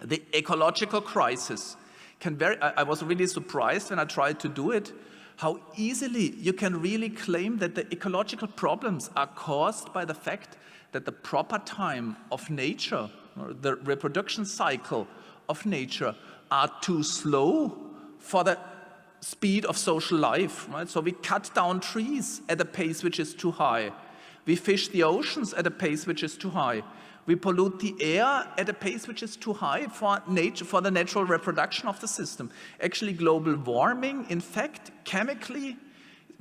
D: the ecological crisis I was really surprised when I tried to do it, how easily you can really claim that the ecological problems are caused by the fact that the proper time of nature, or the reproduction cycle of nature, are too slow for the speed of social life, right? So we cut down trees at a pace which is too high. We fish the oceans at a pace which is too high. We pollute the air at a pace which is too high for nature, for the natural reproduction of the system. Actually, global warming, in fact, chemically,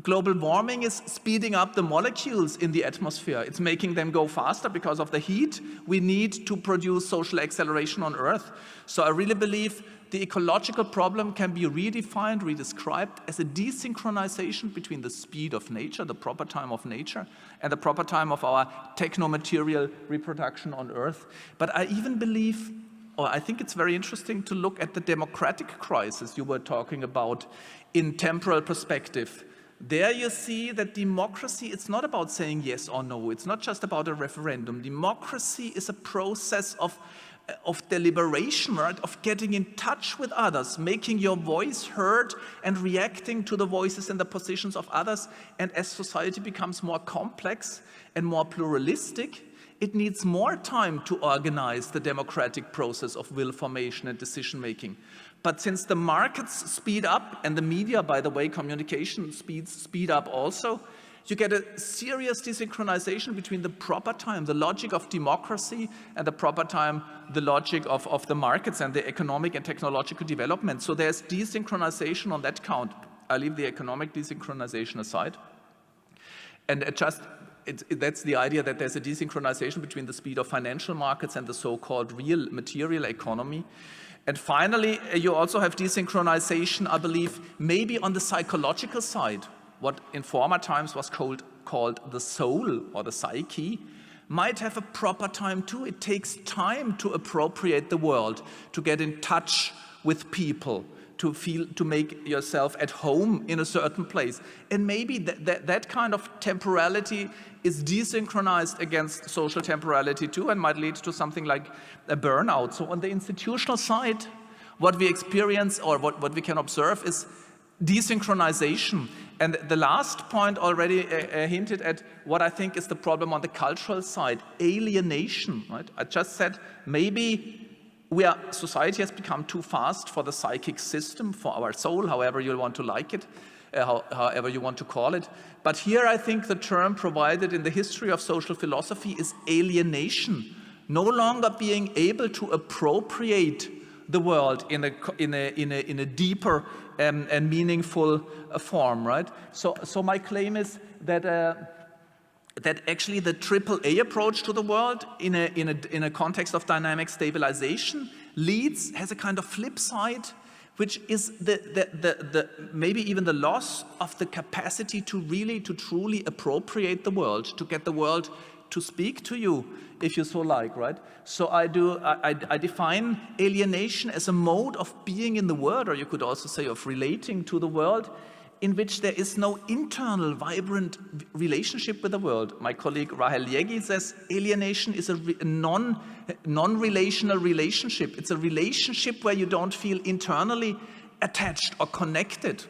D: global warming is speeding up the molecules in the atmosphere. It's making them go faster because of the heat we need to produce social acceleration on Earth. So I really believe the ecological problem can be redefined, redescribed as a desynchronization between the speed of nature, the proper time of nature, and the proper time of our techno-material reproduction on Earth. But I even believe, or I think it's very interesting to look at the democratic crisis you were talking about in temporal perspective. There you see that democracy, it's not about saying yes or no. It's not just about a referendum. Democracy is a process of deliberation, right? Of getting in touch with others, making your voice heard and reacting to the voices and the positions of others. And as society becomes more complex and more pluralistic, it needs more time to organize the democratic process of will formation and decision making. But since the markets speed up, and the media, by the way, communication speed up also, you get a serious desynchronization between the proper time, the logic of democracy, and the proper time, the logic of the markets and the economic and technological development. So there's desynchronization on that count. I leave the economic desynchronization aside. And that's the idea that there's a desynchronization between the speed of financial markets and the so-called real material economy. And finally, you also have desynchronization, I believe, maybe on the psychological side, what in former times was called the soul or the psyche, might have a proper time too. It takes time to appropriate the world, to get in touch with people, to make yourself at home in a certain place. And maybe that kind of temporality is desynchronized against social temporality too, and might lead to something like a burnout. So on the institutional side, what we experience or what we can observe is desynchronization. And the last point already hinted at what I think is the problem on the cultural side, alienation, right? I just said maybe society has become too fast for the psychic system, for our soul, however you want to like it, however you want to call it. But here I think the term provided in the history of social philosophy is alienation, no longer being able to appropriate the world in a deeper and meaningful form, right? So my claim is that that actually the AAA approach to the world in a context of dynamic stabilization has a kind of flip side, which is maybe even the loss of the capacity to truly appropriate the world, to get the world to speak to you, if you so like, right? So I define alienation as a mode of being in the world, or you could also say of relating to the world, in which there is no internal, vibrant relationship with the world. My colleague Rahel Yegi says alienation is a non-relational relationship. It's a relationship where you don't feel internally attached or connected,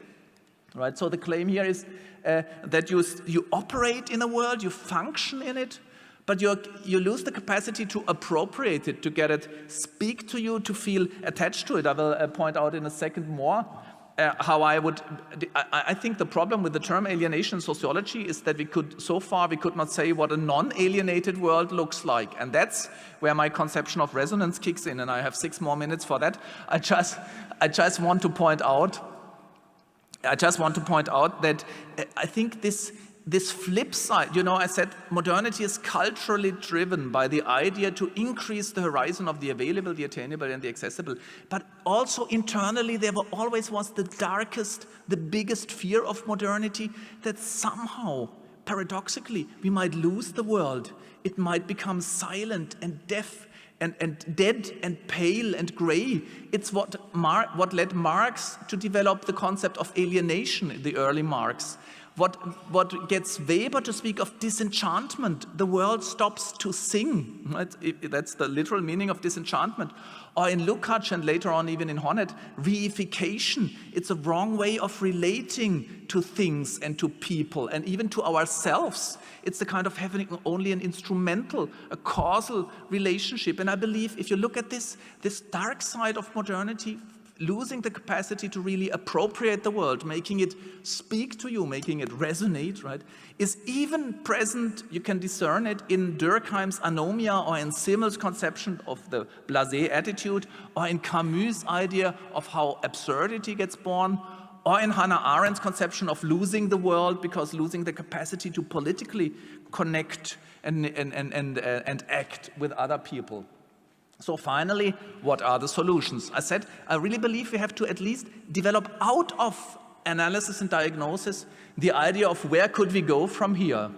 D: right? So the claim here is that you operate in a world, you function in it, but you lose the capacity to appropriate it, to get it speak to you, to feel attached to it. I will point out in a second more how I think the problem with the term alienation in sociology is that we could not say what a non-alienated world looks like. And that's where my conception of resonance kicks in, and I have 6 more minutes for that. I just want to point out that I think this flip side, I said modernity is culturally driven by the idea to increase the horizon of the available, the attainable, and the accessible. But also internally, there always was the darkest, the biggest fear of modernity, that somehow, paradoxically, we might lose the world. It might become silent and deaf and dead and pale and gray. It's what led Marx to develop the concept of alienation, the early Marx. What gets Weber to speak of disenchantment? The world stops to sing. Right? That's the literal meaning of disenchantment. Or in Lukács and later on even in Honneth, reification. It's a wrong way of relating to things and to people and even to ourselves. It's the kind of having only an instrumental, a causal relationship. And I believe if you look at this dark side of modernity, losing the capacity to really appropriate the world, making it speak to you, making it resonate, right, is even present, you can discern it in Durkheim's anomia or in Simmel's conception of the blasé attitude or in Camus' idea of how absurdity gets born or in Hannah Arendt's conception of losing the world because losing the capacity to politically connect and act with other people. So finally, what are the solutions? I said, I really believe we have to at least develop out of analysis and diagnosis the idea of where could we go from here.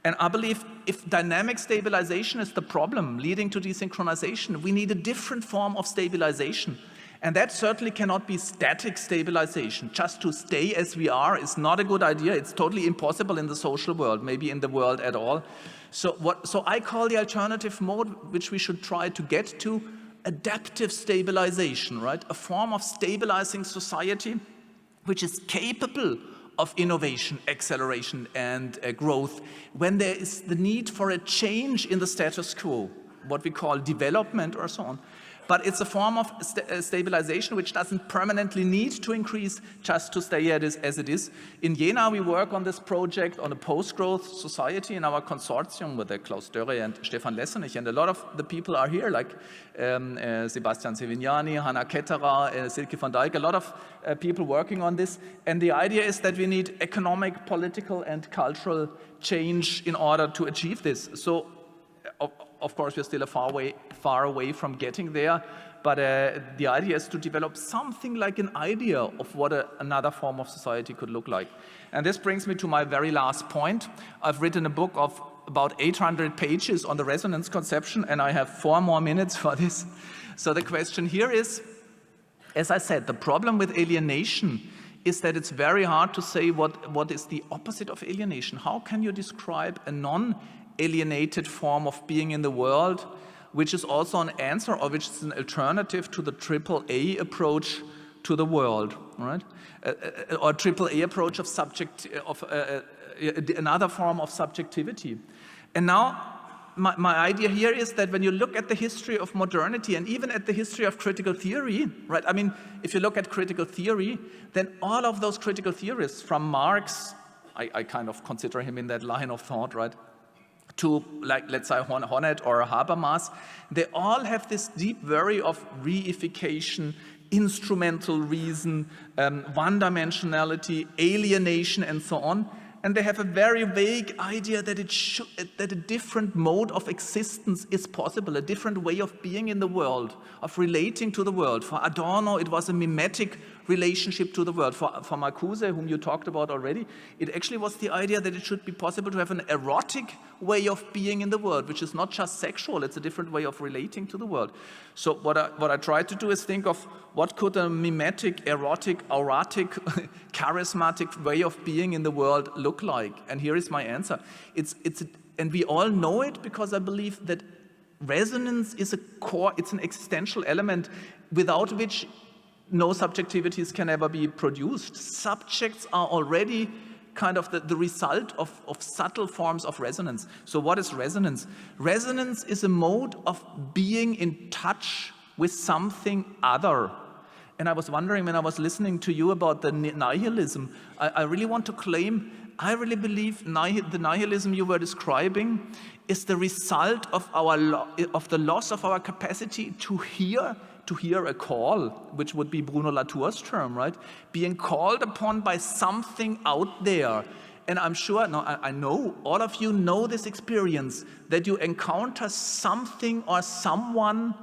D: And I believe if dynamic stabilization is the problem leading to desynchronization, we need a different form of stabilization. And that certainly cannot be static stabilization. Just to stay as we are is not a good idea. It's totally impossible in the social world, maybe in the world at all. So I call the alternative mode, which we should try to get to, adaptive stabilization, right? A form of stabilizing society which is capable of innovation, acceleration, and growth when there is the need for a change in the status quo, what we call development or so on. But it's a form of stabilization which doesn't permanently need to increase just to stay as it is. In Jena, we work on this project on a post-growth society in our consortium with Klaus Dörre and Stefan Lessenich. And a lot of the people are here, like Sebastian Sevignani, Hanna Ketterer, Silke van Dijk, a lot of people working on this. And the idea is that we need economic, political, and cultural change in order to achieve this. So, of course, we're still far away from getting there, but the idea is to develop something like an idea of what another form of society could look like. And this brings me to my very last point. I've written a book of about 800 pages on the resonance conception, and I have 4 more minutes for this. So the question here is, as I said, the problem with alienation is that it's very hard to say what is the opposite of alienation. How can you describe a non-alienated form of being in the world, which is also an answer or which is an alternative to the AAA approach to the world, right? Or AAA approach of another form of subjectivity. And now, my idea here is that when you look at the history of modernity and even at the history of critical theory, right? I mean, if you look at critical theory, then all of those critical theorists from Marx, I kind of consider him in that line of thought, right? To, like, let's say, Honneth or Habermas, they all have this deep worry of reification, instrumental reason, one-dimensionality, alienation, and so on. And they have a very vague idea that that a different mode of existence is possible, a different way of being in the world, of relating to the world. For Adorno, it was a mimetic relationship to the world. For Marcuse, whom you talked about already, it actually was the idea that it should be possible to have an erotic way of being in the world, which is not just sexual, it's a different way of relating to the world. So what I try to do is think of what could a mimetic, erotic, auratic, charismatic way of being in the world look like? And here is my answer. And we all know it because I believe that resonance is a core, it's an existential element without which no subjectivities can ever be produced. Subjects are already kind of the result of subtle forms of resonance. So what is resonance? Resonance is a mode of being in touch with something other. And I was wondering when I was listening to you about the nihilism, I really want to claim, I really believe the nihilism you were describing is the result of the loss of our capacity to hear a call, which would be Bruno Latour's term, right? Being called upon by something out there. And I'm sure, I know, all of you know this experience, that you encounter something or someone.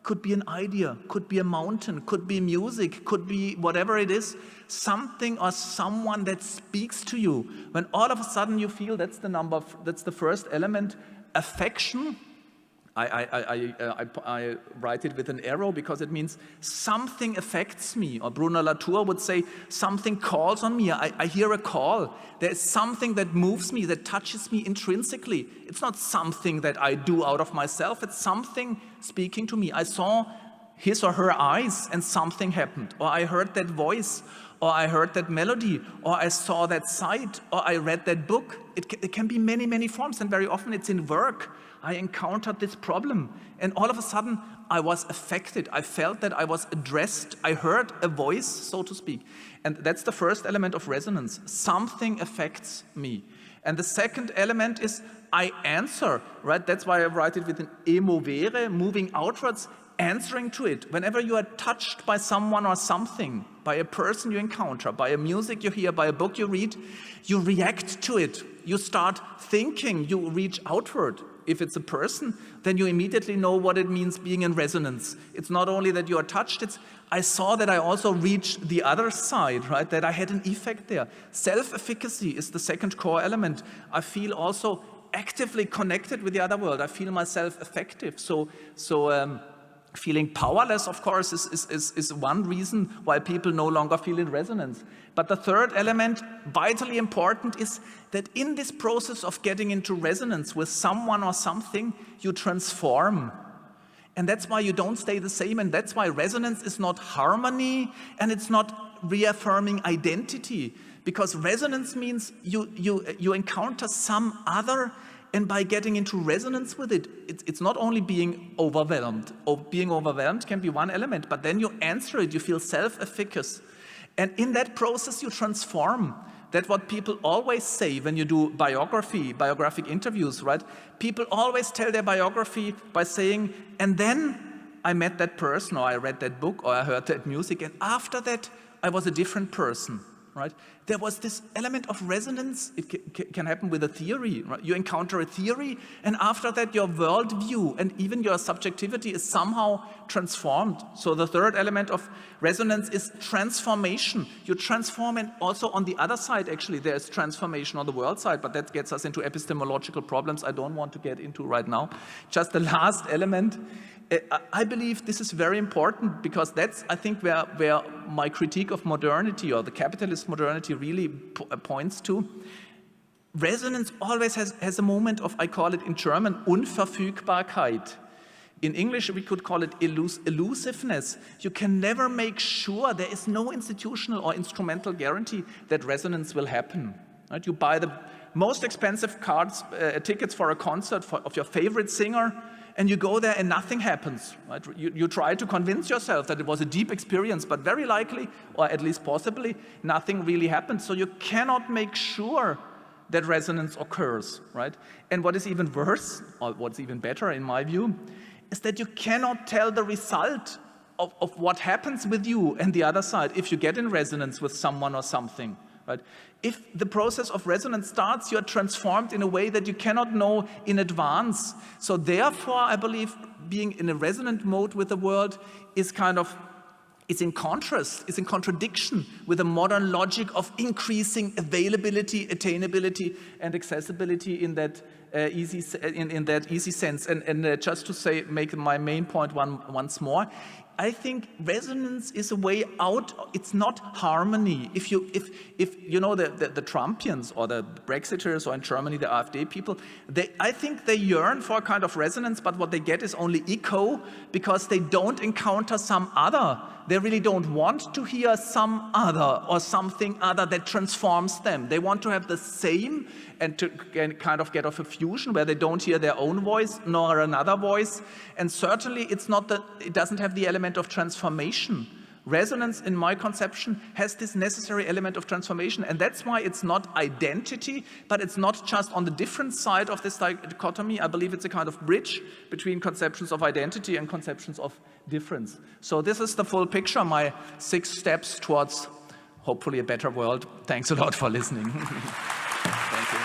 D: Could be an idea, could be a mountain, could be music, could be whatever it is, something or someone that speaks to you. When all of a sudden you feel, that's the first element, affection. I write it with an arrow because it means something affects me. Or Bruno Latour would say, something calls on me. I hear a call. There's something that moves me, that touches me intrinsically. It's not something that I do out of myself. It's something speaking to me. I saw his or her eyes and something happened. Or I heard that voice. Or I heard that melody. Or I saw that sight. Or I read that book. It can be many, many forms. And very often it's in work. I encountered this problem, and all of a sudden I was affected. I felt that I was addressed. I heard a voice, so to speak. And that's the first element of resonance. Something affects me. And the second element is I answer, right? That's why I write it with an emovere, moving outwards, answering to it. Whenever you are touched by someone or something, by a person you encounter, by a music you hear, by a book you read, you react to it. You start thinking, you reach outward. If it's a person, then you immediately know what it means being in resonance. It's not only that you are touched, it's I saw that I also reached the other side, right? That I had an effect there. Self-efficacy is the second core element. I feel also actively connected with the other world. I feel myself effective. So feeling powerless, of course, is one reason why people no longer feel in resonance. But the third element, vitally important, is that in this process of getting into resonance with someone or something, you transform. And that's why you don't stay the same, and that's why resonance is not harmony, and it's not reaffirming identity. Because resonance means you encounter some other, and by getting into resonance with it, it's not only being overwhelmed. Being overwhelmed can be one element, but then you answer it, you feel self-efficacy. And in that process, you transform. That's what people always say when you do biographic interviews, right? People always tell their biography by saying, and then I met that person, or I read that book, or I heard that music, and after that, I was a different person, right? there was this element of resonance. It can happen with a theory, right? You encounter a theory, and after that your worldview and even your subjectivity is somehow transformed. So the third element of resonance is transformation. You transform, and also on the other side, actually, there is transformation on the world side, but that gets us into epistemological problems I don't want to get into right now. Just the last element. I believe this is very important, because that's, I think, where my critique of modernity, or the capitalist modernity, really points to. Resonance always has a moment of, I call it in German, Unverfügbarkeit. In English, we could call it elusiveness. You can never make sure, there is no institutional or instrumental guarantee that resonance will happen. Right? You buy the most expensive tickets for a concert of your favorite singer, and you go there and nothing happens. Right? You try to convince yourself that it was a deep experience, but very likely, or at least possibly, nothing really happened. So you cannot make sure that resonance occurs. Right? And what is even worse, or what's even better in my view, is that you cannot tell the result of what happens with you and the other side if you get in resonance with someone or something. Right? If the process of resonance starts, you're transformed in a way that you cannot know in advance. So therefore, I believe being in a resonant mode with the world is in contrast, is in contradiction with the modern logic of increasing availability, attainability, and accessibility in that easy sense. And just to make my main point once more, I think resonance is a way out. It's not harmony. If you know the Trumpians or the Brexiters, or in Germany the AfD people, I think they yearn for a kind of resonance, but what they get is only echo, because they don't encounter some other. They really don't want to hear some other or something other that transforms them. They want to have the same, and to kind of get off a fusion where they don't hear their own voice nor another voice. And certainly it doesn't have the element of transformation. Resonance, in my conception, has this necessary element of transformation, and that's why it's not identity, but it's not just on the different side of this dichotomy. I believe it's a kind of bridge between conceptions of identity and conceptions of difference. So this is the full picture, my 6 steps towards hopefully a better world. Thanks a lot for listening. Thank you.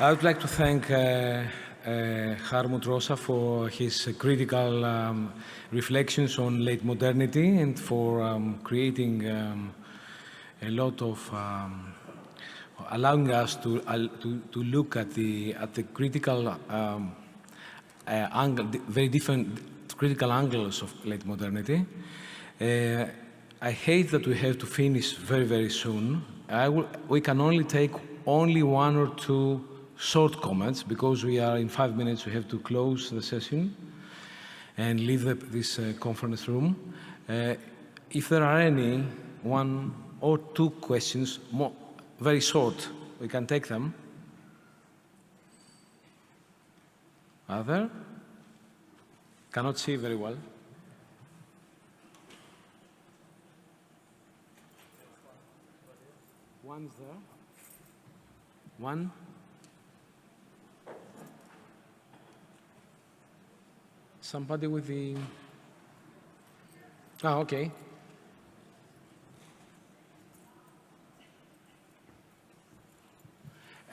B: I would like to thank Hartmut Rosa for his critical reflections on late modernity, and for creating a lot of allowing us to look at the critical angle, very different critical angles of late modernity. I hate that we have to finish very, very soon. We can only take only 1 or 2 short comments, because we are in 5 minutes. We have to close the session and leave this conference room. If there are any 1 or 2 questions, very short, we can take them. Are there? Cannot see very well. One's there. One. Somebody with the... okay.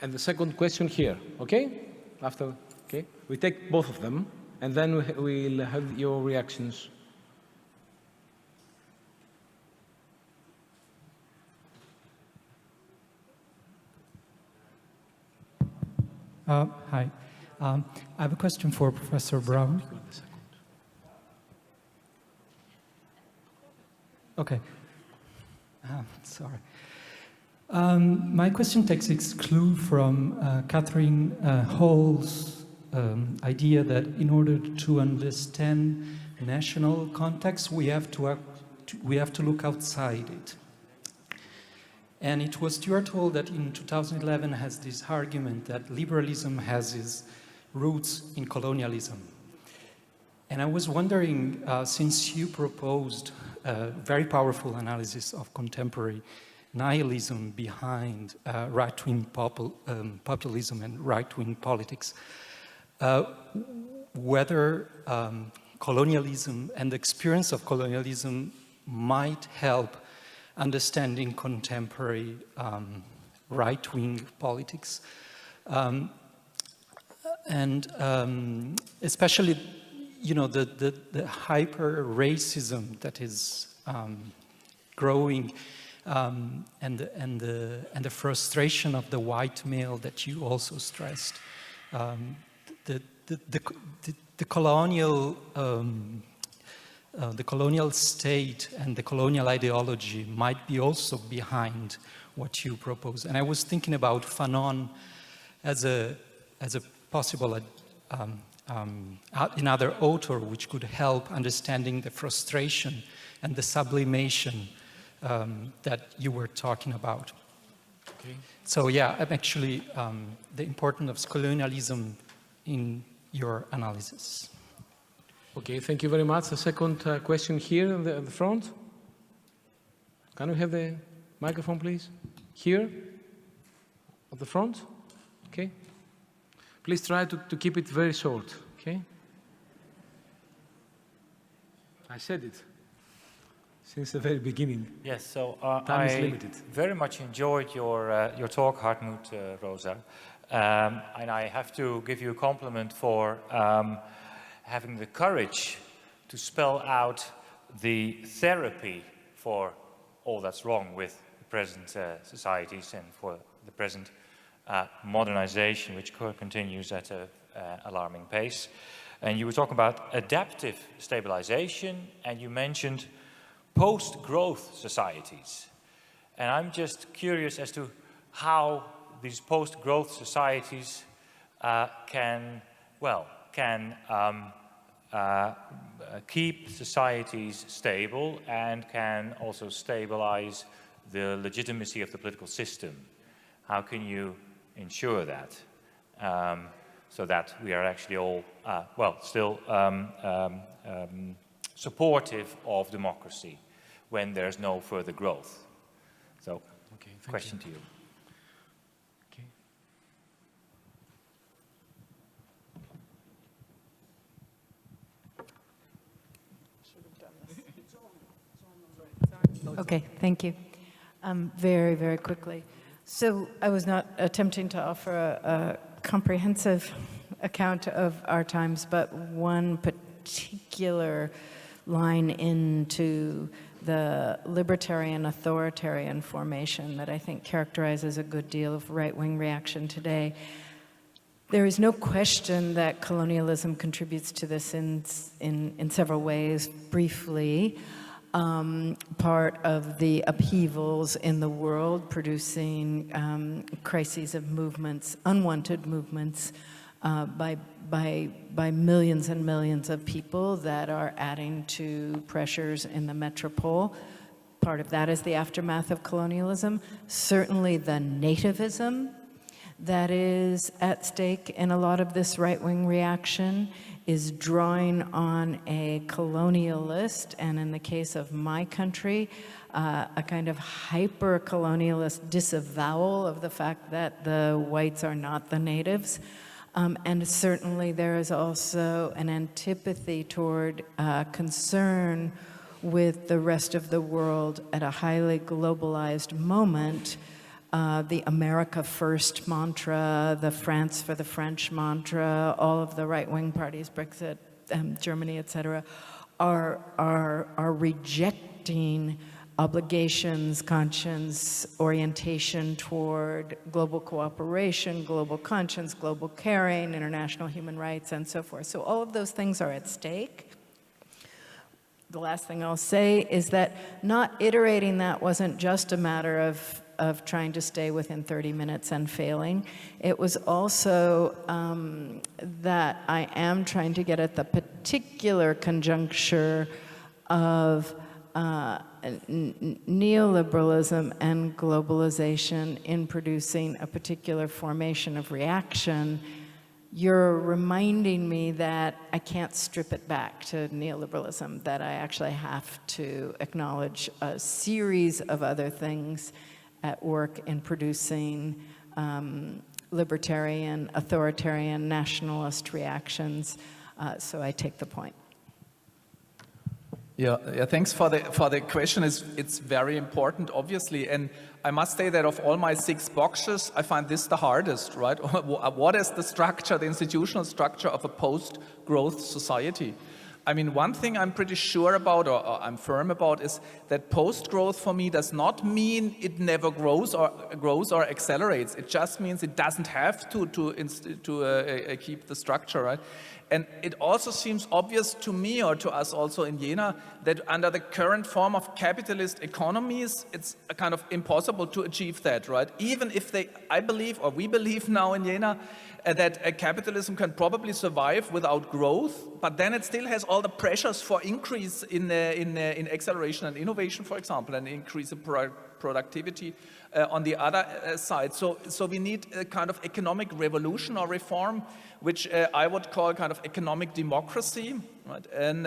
B: And the second question here, okay? After, okay? We take both of them, and then we'll have your reactions.
F: Hi. I have a question for Professor Brown. Okay. Sorry. My question takes its clue from Catherine Hall's idea that in order to understand national context, we have to look outside it. And it was Stuart Hall that in 2011 has this argument that liberalism has its roots in colonialism. And I was wondering, since you proposed a very powerful analysis of contemporary nihilism behind right-wing populism and right-wing politics, whether colonialism and the experience of colonialism might help understanding contemporary right-wing politics. Especially, you know, the hyper-racism that is growing, and the frustration of the white male that you also stressed. The colonial state and the colonial ideology might be also behind what you propose. And I was thinking about Fanon as a possible another author which could help understanding the frustration and the sublimation that you were talking about.
B: Okay.
F: So yeah, I'm actually the importance of colonialism in your analysis.
B: Okay, thank you very much. The second question here in the front. Can we have the microphone, please? Here, at the front. Okay. Please try to keep it very short. Okay. I said it since the very beginning.
G: Yes, so
B: Time is
G: I
B: limited.
G: very much enjoyed your talk, Hartmut Rosa, and I have to give you a compliment for having the courage to spell out the therapy for all that's wrong with the present societies and for the present modernization, which continues at an alarming pace. And you were talking about adaptive stabilization, and you mentioned post-growth societies. And I'm just curious as to how these post-growth societies can keep societies stable and can also stabilize the legitimacy of the political system. How can you ensure that, so that we are actually all, still supportive of democracy when there's no further growth? So,
B: Okay,
G: question to you.
B: Okay.
C: Okay, thank you. Very, very quickly. So I was not attempting to offer a comprehensive account of our times, but one particular line into the libertarian authoritarian formation that I think characterizes a good deal of right-wing reaction today. There is no question that colonialism contributes to this in several ways. Briefly, part of the upheavals in the world producing crises of movements, unwanted movements by millions and millions of people that are adding to pressures in the metropole. Part of that is the aftermath of colonialism. Certainly the nativism that is at stake in a lot of this right-wing reaction is drawing on a colonialist, and in the case of my country, a kind of hyper-colonialist disavowal of the fact that the whites are not the natives. And certainly there is also an antipathy toward concern with the rest of the world at a highly globalized moment. The America First mantra, the France for the French mantra, all of the right-wing parties, Brexit, Germany, etc., are rejecting obligations, conscience, orientation toward global cooperation, global conscience, global caring, international human rights, and so forth. So all of those things are at stake. The last thing I'll say is that not iterating that wasn't just a matter of trying to stay within 30 minutes and failing. It was also that I am trying to get at the particular conjuncture of neoliberalism and globalization in producing a particular formation of reaction. You're reminding me that I can't strip it back to neoliberalism, that I actually have to acknowledge a series of other things at work in producing libertarian, authoritarian, nationalist reactions. So I take the point.
D: Yeah, thanks for the question. It's very important, obviously, and I must say that of all my 6 boxes, I find this the hardest, right? What is the structure, the institutional structure of a post-growth society? I mean, one thing I'm pretty sure about, or I'm firm about, is that post-growth for me does not mean it never grows or accelerates. It just means it doesn't have to keep the structure, right? And it also seems obvious to me, or to us also in Jena, that under the current form of capitalist economies, it's kind of impossible to achieve that, right? Even if I believe, or we believe now in Jena, that capitalism can probably survive without growth, but then it still has all the pressures for increase in acceleration and innovation, for example, and increase in productivity on the other side. So we need a kind of economic revolution or reform, which I would call kind of economic democracy, right? And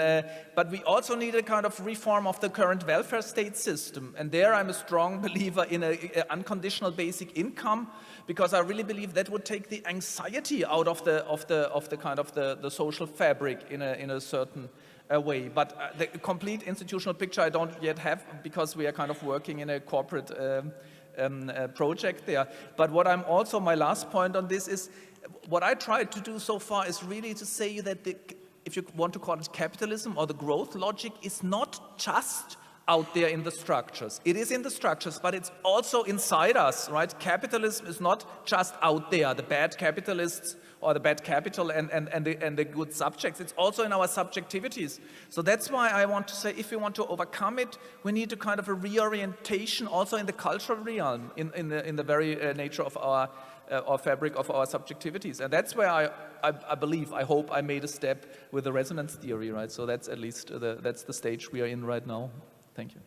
D: but we also need a kind of reform of the current welfare state system. And there I'm a strong believer in an unconditional basic income, because I really believe that would take the anxiety out of the kind of the social fabric in a certain way. But the complete institutional picture I don't yet have, because we are kind of working in a corporate project there. But what I'm also, my last point on this is, what I tried to do so far is really to say that if you want to call it capitalism or the growth logic, is not just out there in the structures. It is in the structures, but it's also inside us, right? Capitalism is not just out there, the bad capitalists or the bad capital and the good subjects. It's also in our subjectivities. So that's why I want to say, if we want to overcome it, we need a kind of a reorientation also in the cultural realm, in the very nature of our fabric of our subjectivities. And that's where I believe, I hope I made a step with the resonance theory, right? So that's at least, that's the stage we are in right now. Thank you.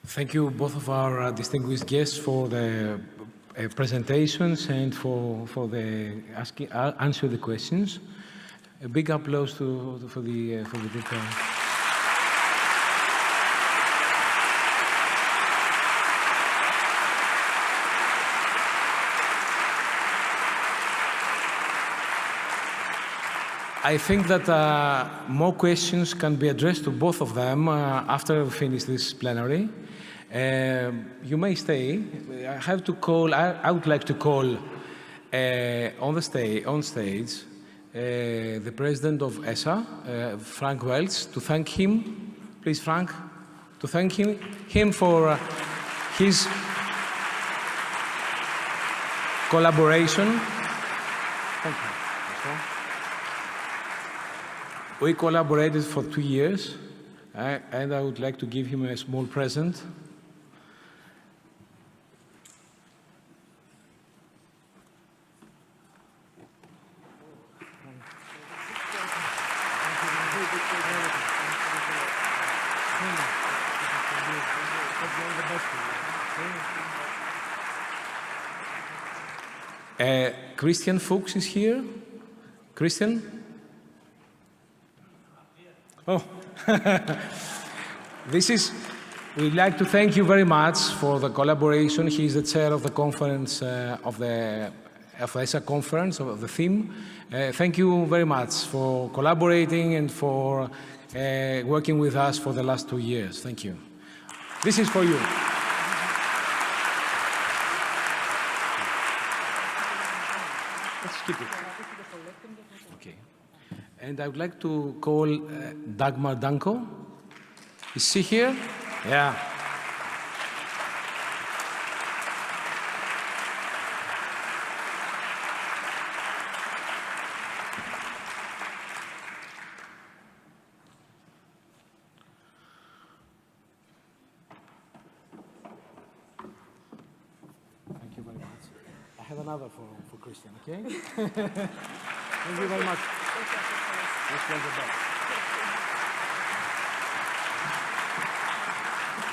B: Thank you, both of our distinguished guests, for the presentations and for the answer the questions. A big applause for the people. I think that more questions can be addressed to both of them after we finish this plenary. You may stay. I would like to call on stage the president of ESA, Frank Welch, to thank him. Please, Frank, to thank him for his collaboration. Thank you. We collaborated for 2 years, and I would like to give him a small present. Christian Fuchs is here. Christian? Oh, we'd like to thank you very much for the collaboration. He is the chair of the conference, of the ESA conference, of the theme. Thank you very much for collaborating and for working with us for the last 2 years. Thank you. This is for you. Let's keep it. Okay. And I would like to call Dagmar Danko. Is she here? Yeah. Thank you very much. I have another for Christian, okay? Thank you very much.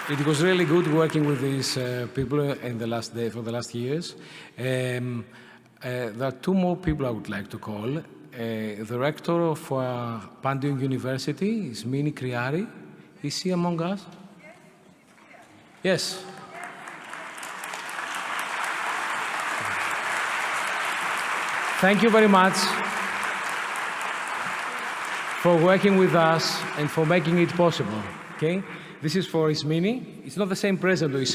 B: It was really good working with these people in the last day, for the last years. There are 2 more people I would like to call. The rector of Pandion University is Mini Kriari. Is he among us? Yes. Thank you very much for working with us and for making it possible. Okay? This is for Ismini. It's not the same present we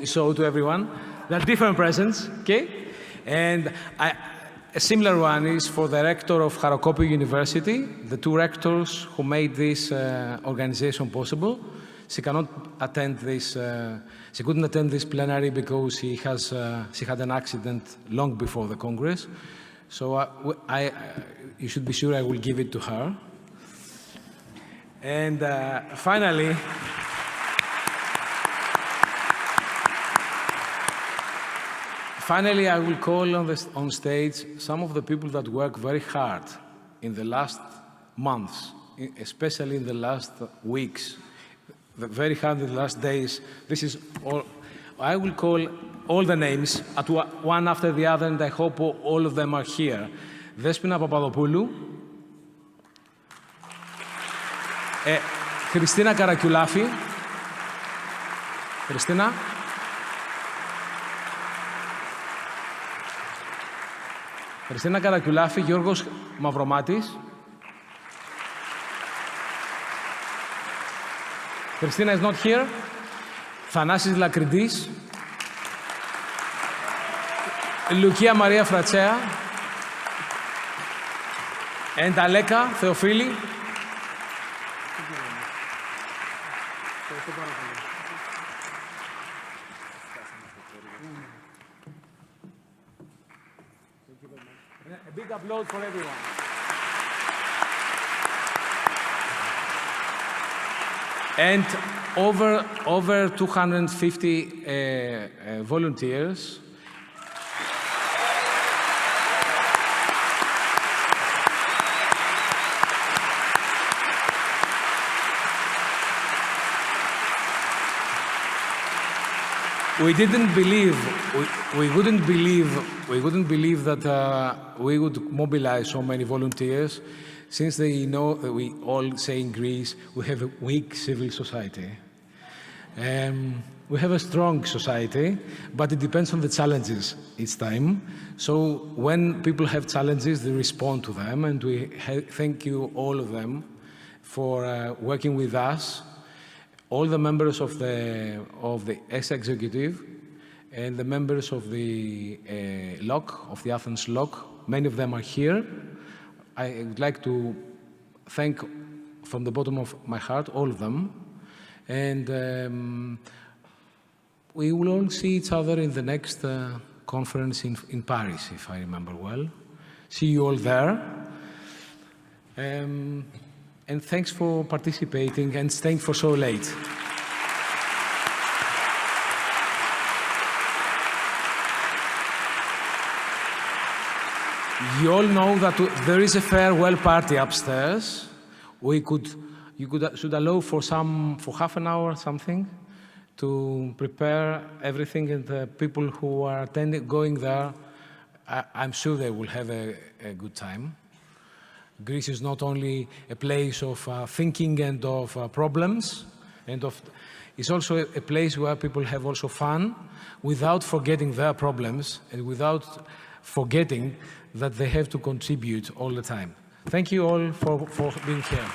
B: show to everyone. There are different presents. Okay? And a similar one is for the rector of Harokopio University, the two rectors who made this organization possible. She cannot attend this. She couldn't attend this plenary because she had an accident long before the Congress. So you should be sure I will give it to her. And finally, I will call on stage some of the people that work very hard in the last months, especially in the last weeks, very hard in the last days. This is all. I will call all the names at one after the other, and I hope all of them are here. Despina Papadopoulou, Christina Karakiouliafi, Christina. Χριστίνα Καρακιουλάφη, Γιώργος Μαυρομάτης. Christina is not here. Θανάσης Λακριντής. Λουκία Μαρία Φρατσέα. And Αλέκα Θεοφίλη. A big applause for everyone. And over 250 volunteers. We wouldn't believe that we would mobilize so many volunteers, since they know that we all say in Greece we have a weak civil society. We have a strong society, but it depends on the challenges each time. So when people have challenges, they respond to them, and we thank you all of them for working with us. All the members of the ESA executive and the members of the LOC, of the Athens LOC, many of them are here. I would like to thank from the bottom of my heart all of them. And we will all see each other in the next conference in Paris, if I remember well. See you all there. And thanks for participating and staying for so late. You all know that there is a farewell party upstairs. Should allow for half an hour or something to prepare everything, and the people who are going there, I'm sure they will have a good time. Greece is not only a place of thinking and of problems, it's also a place where people have also fun without forgetting their problems and without forgetting that they have to contribute all the time. Thank you all for being here.